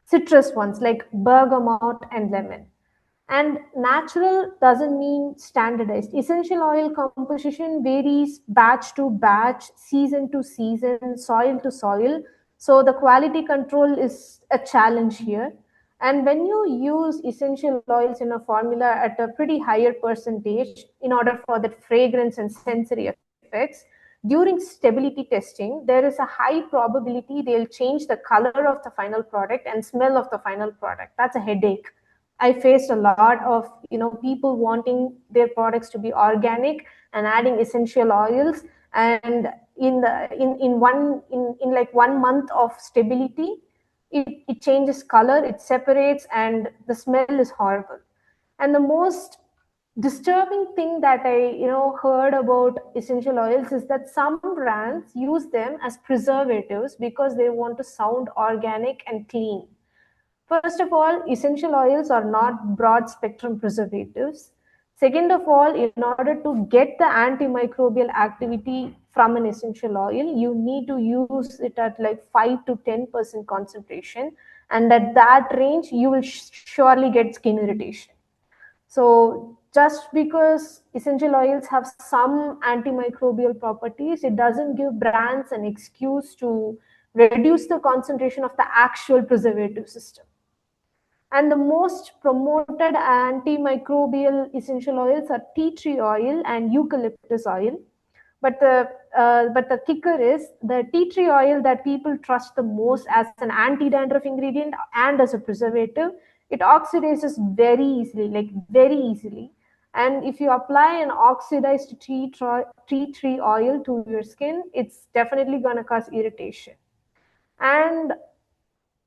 B: citrus ones like bergamot and lemon. And natural doesn't mean standardized. Essential oil composition varies batch to batch, season to season, soil to soil. So the quality control is a challenge here. And when you use essential oils in a formula at a pretty higher percentage in order for that fragrance and sensory effects, during stability testing, there is a high probability they'll change the color of the final product and smell of the final product. That's a headache. I faced a lot of people wanting their products to be organic and adding essential oils, and in like 1 month of stability, it changes color, it separates, and the smell is horrible. And the most disturbing thing that I heard about essential oils is that some brands use them as preservatives because they want to sound organic and clean. First of all, essential oils are not broad spectrum preservatives. Second of all, in order to get the antimicrobial activity from an essential oil, you need to use it at like 5 to 10% concentration. And at that range, you will surely get skin irritation. So, just because essential oils have some antimicrobial properties, it doesn't give brands an excuse to reduce the concentration of the actual preservative system. And the most promoted antimicrobial essential oils are tea tree oil and eucalyptus oil. But the kicker is the tea tree oil that people trust the most as an anti-dandruff ingredient and as a preservative. It oxidizes very easily, like very easily. And if you apply an oxidized tea tree oil to your skin, it's definitely going to cause irritation. And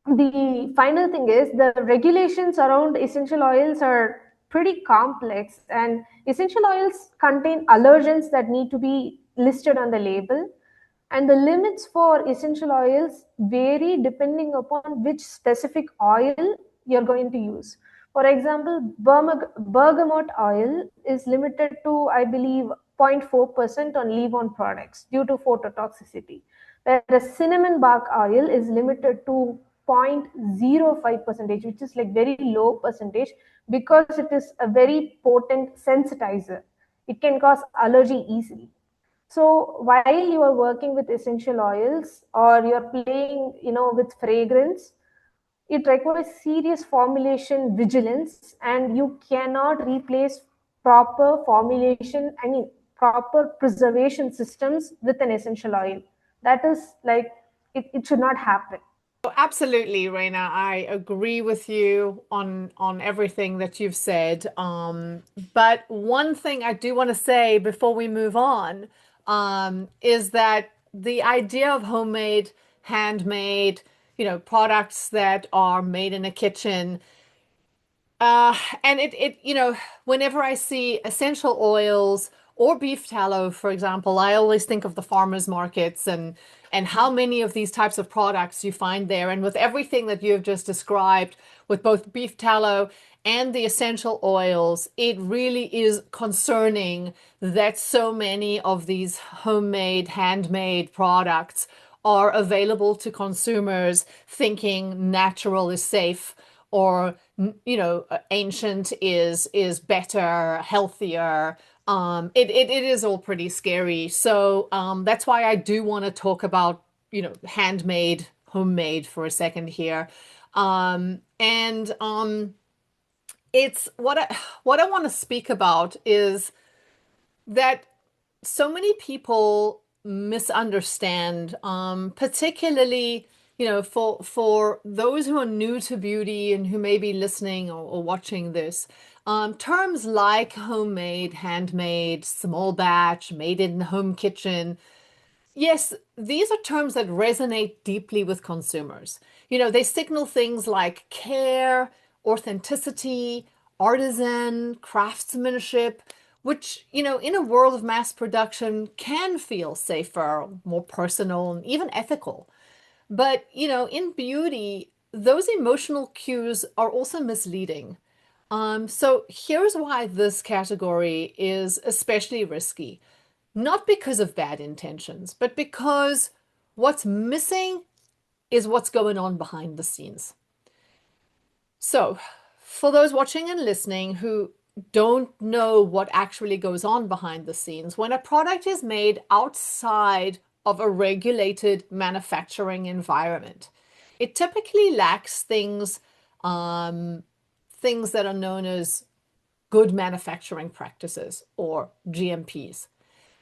B: the final thing is the regulations around essential oils are pretty complex, and essential oils contain allergens that need to be listed on the label, and the limits for essential oils vary depending upon which specific oil you're going to use. For example, bergamot oil is limited to, I believe, 0.4% on leave-on products due to phototoxicity, whereas cinnamon bark oil is limited to 0.05 percentage, which is like very low percentage, because it is a very potent sensitizer. It can cause allergy easily. So while you are working with essential oils or you're playing, with fragrance, it requires serious formulation vigilance, and you cannot replace proper formulation, I mean, proper preservation systems with an essential oil. That is like, it should not happen.
A: Absolutely, Reignah. I agree with you on everything that you've said. But one thing I do want to say before we move on, is that the idea of homemade, handmade, products that are made in a kitchen, and whenever I see essential oils or beef tallow, for example, I always think of the farmers markets and how many of these types of products you find there. And with everything that you have just described, with both beef tallow and the essential oils, it really is concerning that so many of these homemade, handmade products are available to consumers thinking natural is safe, or ancient is better, healthier. It is all pretty scary. So that's why I do want to talk about handmade, homemade for a second here. And it's what I want to speak about is that so many people misunderstand, particularly, for those who are new to beauty and who may be listening or watching this. Terms like homemade, handmade, small batch, made in the home kitchen. Yes, these are terms that resonate deeply with consumers. They signal things like care, authenticity, artisan, craftsmanship, which, in a world of mass production can feel safer, more personal, and even ethical. But, in beauty, those emotional cues are also misleading. So here's why this category is especially risky. Not because of bad intentions, but because what's missing is what's going on behind the scenes. So, for those watching and listening who don't know what actually goes on behind the scenes, when a product is made outside of a regulated manufacturing environment, it typically lacks things that are known as good manufacturing practices or GMPs,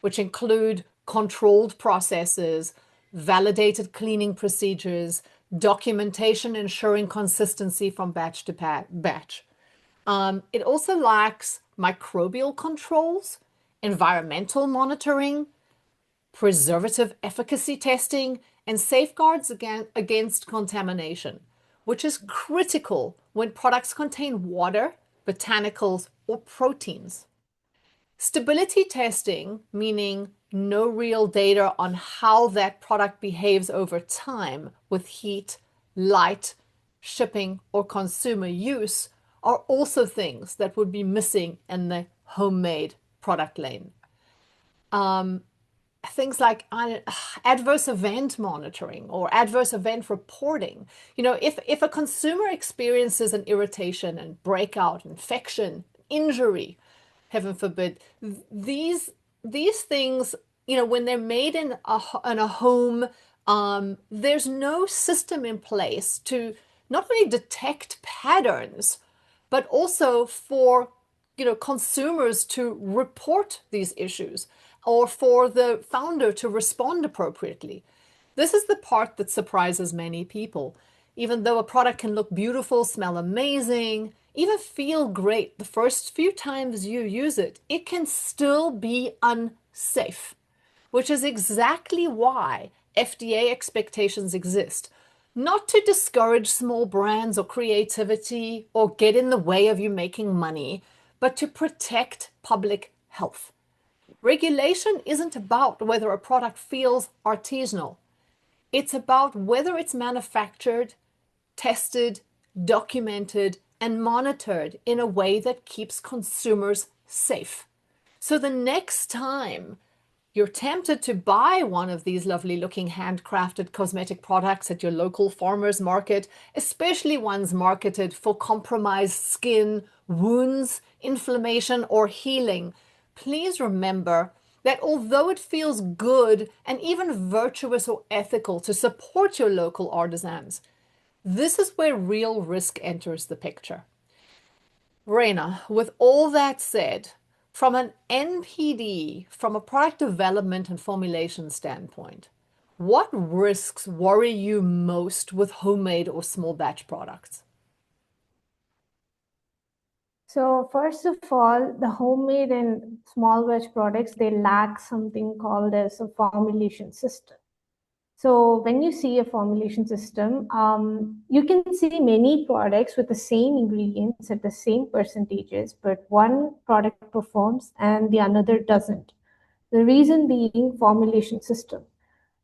A: which include controlled processes, validated cleaning procedures, documentation ensuring consistency from batch to batch. It also lacks microbial controls, environmental monitoring, preservative efficacy testing, and safeguards against contamination, which is critical when products contain water, botanicals, or proteins. Stability testing, meaning no real data on how that product behaves over time with heat, light, shipping, or consumer use, are also things that would be missing in the homemade product lane. Things like adverse event monitoring or adverse event reporting. If a consumer experiences an irritation and breakout, infection, injury, heaven forbid, these things, when they're made in a home, there's no system in place to not only detect patterns, but also for consumers to report these issues or for the founder to respond appropriately. This is the part that surprises many people. Even though a product can look beautiful, smell amazing, even feel great the first few times you use it, it can still be unsafe, which is exactly why FDA expectations exist. Not to discourage small brands or creativity or get in the way of you making money, but to protect public health. Regulation isn't about whether a product feels artisanal. It's about whether it's manufactured, tested, documented, and monitored in a way that keeps consumers safe. So the next time you're tempted to buy one of these lovely looking handcrafted cosmetic products at your local farmer's market, especially ones marketed for compromised skin, wounds, inflammation, or healing, please remember that although it feels good and even virtuous or ethical to support your local artisans, this is where real risk enters the picture. Reignah, with all that said, from an NPD, from a product development and formulation standpoint, what risks worry you most with homemade or small batch products?
B: So first of all, the homemade and small batch products, they lack something called as a formulation system. So when you see a formulation system, you can see many products with the same ingredients at the same percentages, but one product performs and the another doesn't. The reason being formulation system.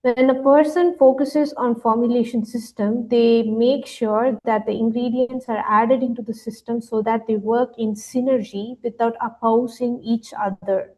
B: When a person focuses on formulation system, they make sure that the ingredients are added into the system so that they work in synergy without opposing each other.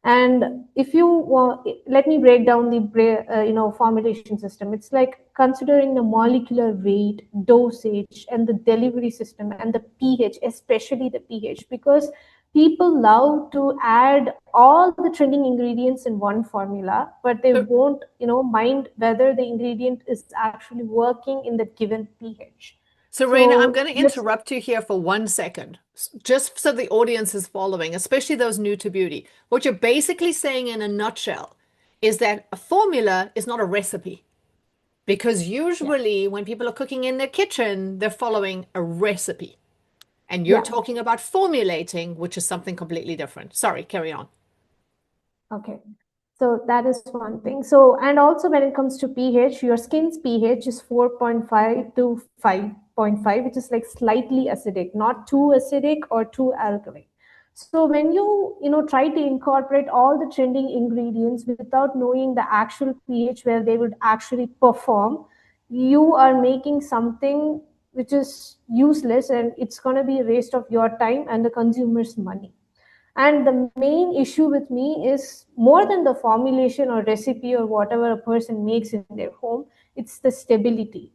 B: And if you want, let me break down the formulation system. It's like considering the molecular weight, dosage, and the delivery system and the pH, especially the pH, because people love to add all the trending ingredients in one formula, but they
A: So,
B: won't, mind whether the ingredient is actually working in the given pH.
A: so Reignah, I'm
B: So
A: going to
B: this
A: interrupt you here for 1 second, just so the audience is following, especially those new to beauty. What you're basically saying in a nutshell is that a formula is not a recipe. Because
B: Yeah.
A: usually when people are cooking in their kitchen, they're following a recipe. And you're
B: Yeah.
A: talking about formulating, which is something completely different. Sorry, carry on.
B: Okay. So that is one thing. So, and also when it comes to pH, your skin's pH is 4.5 to 5.5, which is like slightly acidic, not too acidic or too alkaline. So when you try to incorporate all the trending ingredients without knowing the actual pH where they would actually perform, you are making something which is useless, and it's going to be a waste of your time and the consumer's money. And the main issue with me is more than the formulation or recipe or whatever a person makes in their home, it's the stability.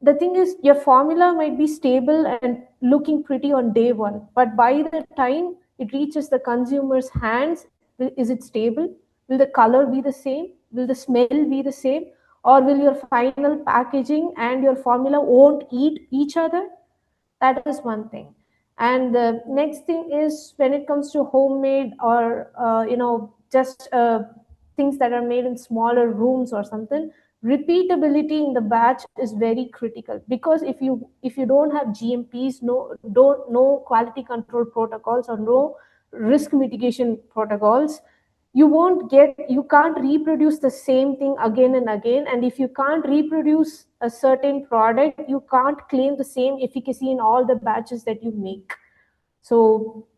B: The thing is, your formula might be stable and looking pretty on day one, but by the time it reaches the consumer's hands, is it stable? Will the color be the same? Will the smell be the same? Or will your final packaging and your formula won't eat each other? That is one thing. And the next thing is when it comes to homemade or just things that are made in smaller rooms or something, repeatability in the batch is very critical, because if you don't have GMPs, no quality control protocols or no risk mitigation protocols, you can't reproduce the same thing again and again. And if you can't reproduce a certain product, you can't claim the same efficacy in all the batches that you make. So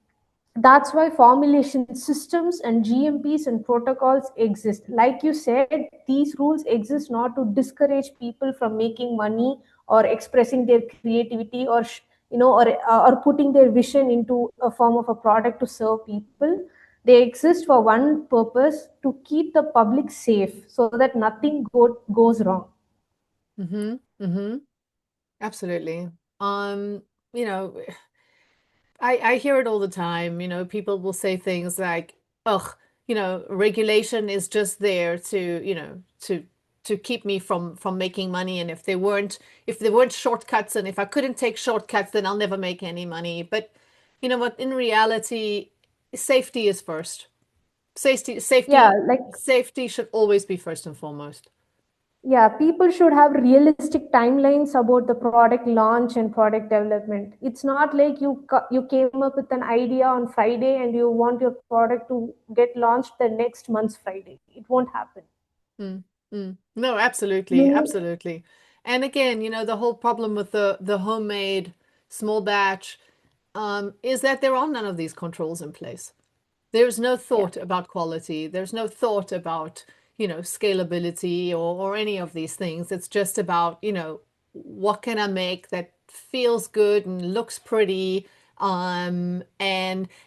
B: that's why formulation systems and GMPs and protocols exist. Like you said, these rules exist not to discourage people from making money or expressing their creativity, or putting their vision into a form of a product to serve people. They exist for one purpose: to keep the public safe so that nothing goes wrong.
A: Mm-hmm. Mm-hmm. Absolutely. Um, you know, I hear it all the time. People will say things like, "Ugh, regulation is just there to, to keep me from making money. And if there weren't shortcuts, and if I couldn't take shortcuts, then I'll never make any money." But you know what? In reality, safety is first. Safety,
B: Yeah,
A: safety,
B: like
A: safety should always be first and foremost.
B: Yeah, people should have realistic timelines about the product launch and product development. It's not like you came up with an idea on Friday and you want your product to get launched the next month's Friday. It won't happen.
A: Mm, No, absolutely,
B: You
A: absolutely. And again, the whole problem with the homemade small batch is that there are none of these controls in place. There's no
B: Yeah.
A: thought about quality. There's no thought about, scalability or any of these things. It's just about, what can I make that feels good and looks pretty. And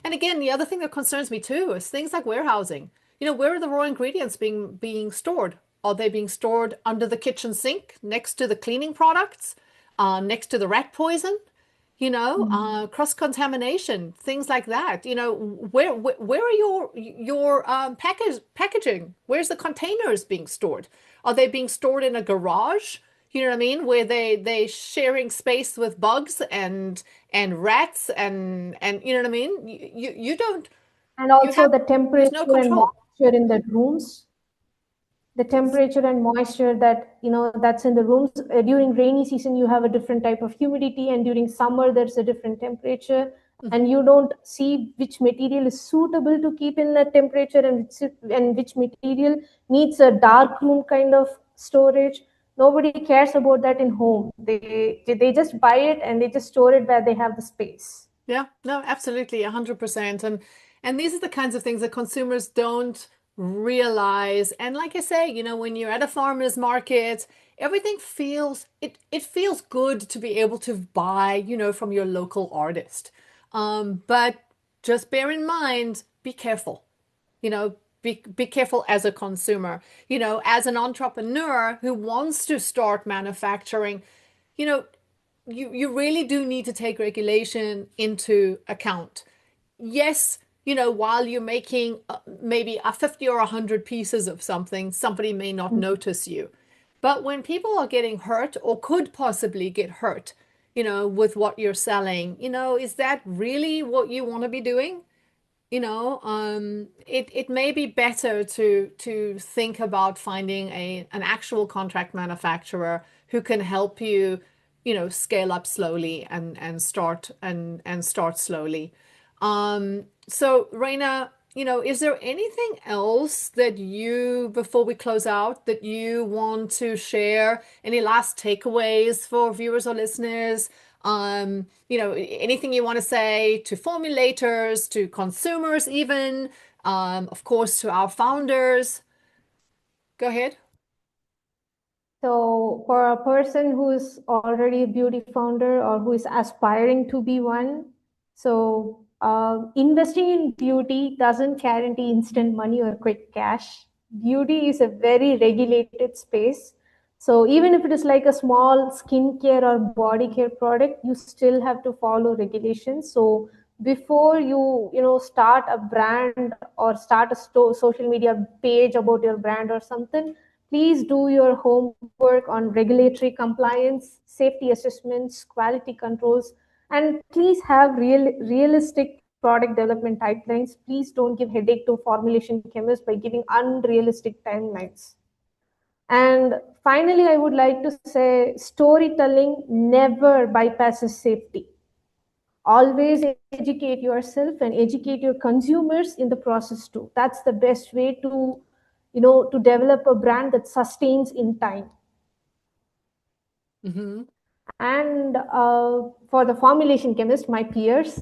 A: again, the other thing that concerns me too is things like warehousing. Where are the raw ingredients being stored? Are they being stored under the kitchen sink, next to the cleaning products, next to the rat poison? Cross-contamination, things like that. Where are your packaging? Where's the containers being stored? Are they being stored in a garage? You know what I mean? Where they sharing space with bugs and rats and you know what I mean? You don't
B: And
A: you
B: also
A: have
B: the
A: there's no
B: temperature and
A: control.
B: moisture in the rooms. The temperature and moisture that's in the rooms. During rainy season you have a different type of humidity, and during summer there's a different temperature,
A: Mhm.
B: and you don't see which material is suitable to keep in that temperature, and which material needs a dark room kind of storage. Nobody cares about that in home. They just buy it and they just store it where they have the space.
A: Yeah, no, absolutely, 100%. And these are the kinds of things that consumers don't realize. And like I say, when you're at a farmer's market, everything feels good to be able to buy, from your local artist. But just bear in mind, be careful. Be careful as a consumer. As an entrepreneur who wants to start manufacturing, you know, you really do need to take regulation into account. Yes, while you're making maybe a 50 or 100 pieces of something, somebody may not notice you. But when people are getting hurt or could possibly get hurt, with what you're selling, is that really what you want to be doing? it may be better to think about finding an actual contract manufacturer who can help you, scale up slowly and start slowly. So Reignah, is there anything else that before we close out, that you want to share? Any last takeaways for viewers or listeners? Anything you want to say to formulators, to consumers, even, of course, to our founders? Go ahead.
B: So, for a person who's already a beauty founder or who is aspiring to be one, investing in beauty doesn't guarantee instant money or quick cash. Beauty is a very regulated space. So, even if it is like a small skincare or body care product, you still have to follow regulations. So, before you start a brand or start a social media page about your brand or something, please do your homework on regulatory compliance, safety assessments, quality controls, and please have realistic product development timelines. Please don't give headache to formulation chemists by giving unrealistic timelines. And finally, I would like to say storytelling never bypasses safety. Always educate yourself and educate your consumers in the process too. That's the best way to develop a brand that sustains in time.
A: Mm-hmm.
B: And for the formulation chemist, my peers,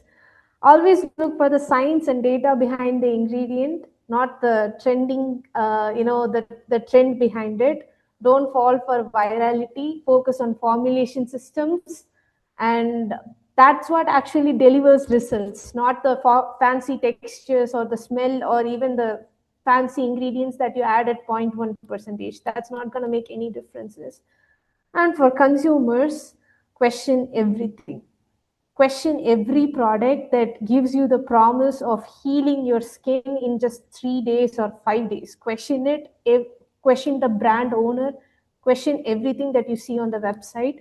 B: always look for the science and data behind the ingredient, not the trending, the trend behind it. Don't fall for virality. Focus on formulation systems, and that's what actually delivers results, not the fancy textures or the smell or even the fancy ingredients that you add at 0.1 percentage. That's not going to make any differences. And for consumers, question everything. Question every product that gives you the promise of healing your skin in just 3 days or 5 days. Question it, question the brand owner, question everything that you see on the website.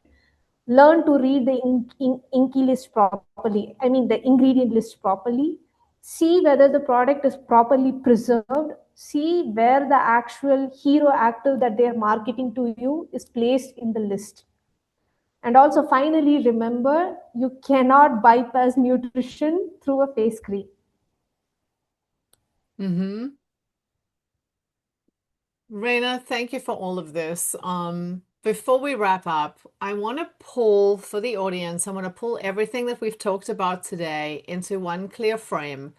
B: Learn to read the inky list properly, I mean, the ingredient list properly. See whether the product is properly preserved. See where the actual hero active that they are marketing to you is placed in the list. And also, finally, remember, you cannot bypass nutrition through a face cream.
A: Mm-hmm. Reignah, thank you for all of this. Before we wrap up, I want to pull for the audience, I want to pull everything that we've talked about today into one clear frame,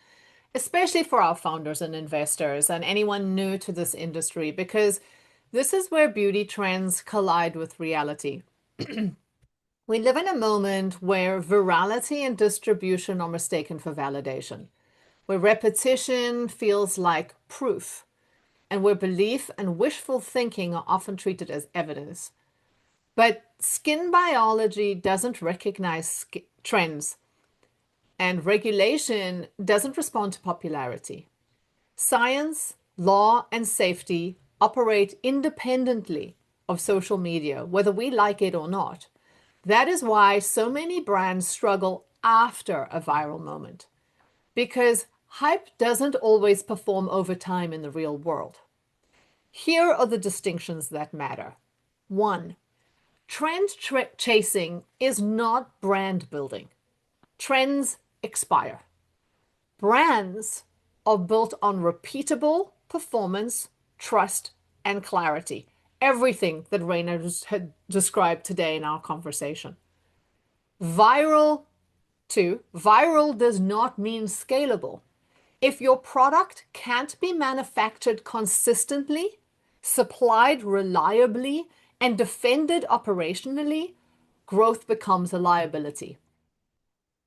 A: especially for our founders and investors and anyone new to this industry, because this is where beauty trends collide with reality. We live in a moment where virality and distribution are mistaken for validation, where repetition feels like proof, and where belief and wishful thinking are often treated as evidence. But skin biology doesn't recognize trends, and regulation doesn't respond to popularity. Science, law, and safety operate independently of social media, whether we like it or not. That is why so many brands struggle after a viral moment, because hype doesn't always perform over time in the real world. Here are the distinctions that matter. One, trend chasing is not brand building. Trends expire. Brands are built on repeatable performance, trust, and clarity. Everything that Reignah had described today in our conversation. Viral, two, viral does not mean scalable. If your product can't be manufactured consistently, supplied reliably, and defended operationally, growth becomes a liability.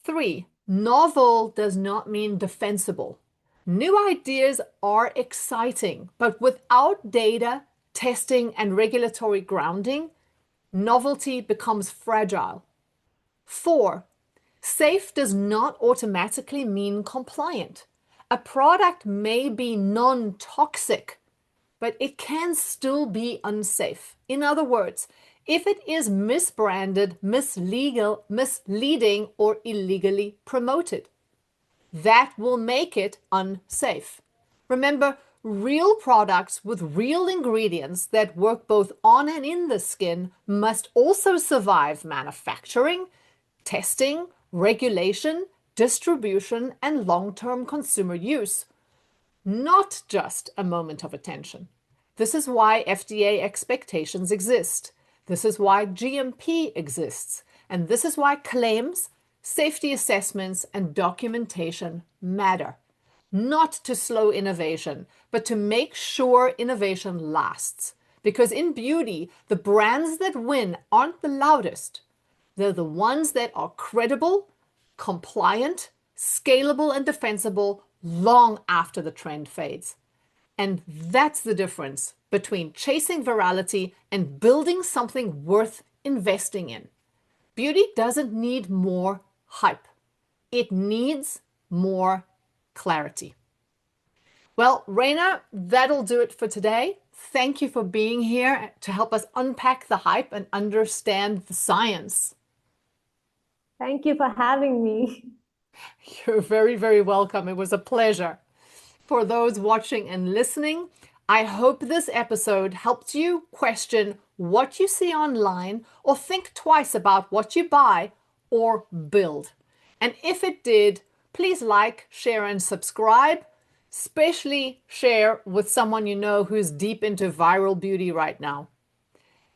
A: Three, novel does not mean defensible. New ideas are exciting, but without data, testing, and regulatory grounding, novelty becomes fragile. Four, safe does not automatically mean compliant. A product may be non-toxic, but it can still be unsafe. In other words, if it is misbranded, misleading, or illegally promoted. That will make it unsafe. Remember, real products with real ingredients that work both on and in the skin must also survive manufacturing, testing, regulation, distribution, and long-term consumer use, not just a moment of attention. This is why FDA expectations exist. This is why GMP exists. And this is why claims, safety assessments, and documentation matter. Not to slow innovation, but to make sure innovation lasts. Because in beauty, the brands that win aren't the loudest. They're the ones that are credible, compliant, scalable, and defensible long after the trend fades. And that's the difference between chasing virality and building something worth investing in. Beauty doesn't need more hype. It needs more clarity. Well, Reignah, that'll do it for today. Thank you for being here to help us unpack the hype and understand the science.
B: Thank you for having me.
A: You're very, very welcome. It was a pleasure. For those watching and listening, I hope this episode helped you question what you see online or think twice about what you buy or build. And if it did, please like, share, and subscribe. Especially share with someone you know who's deep into viral beauty right now.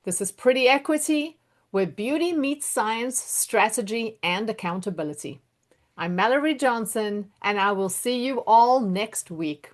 A: This is Pretty Equity, where beauty meets science, strategy, and accountability. I'm Melory Johnson, and I will see you all next week.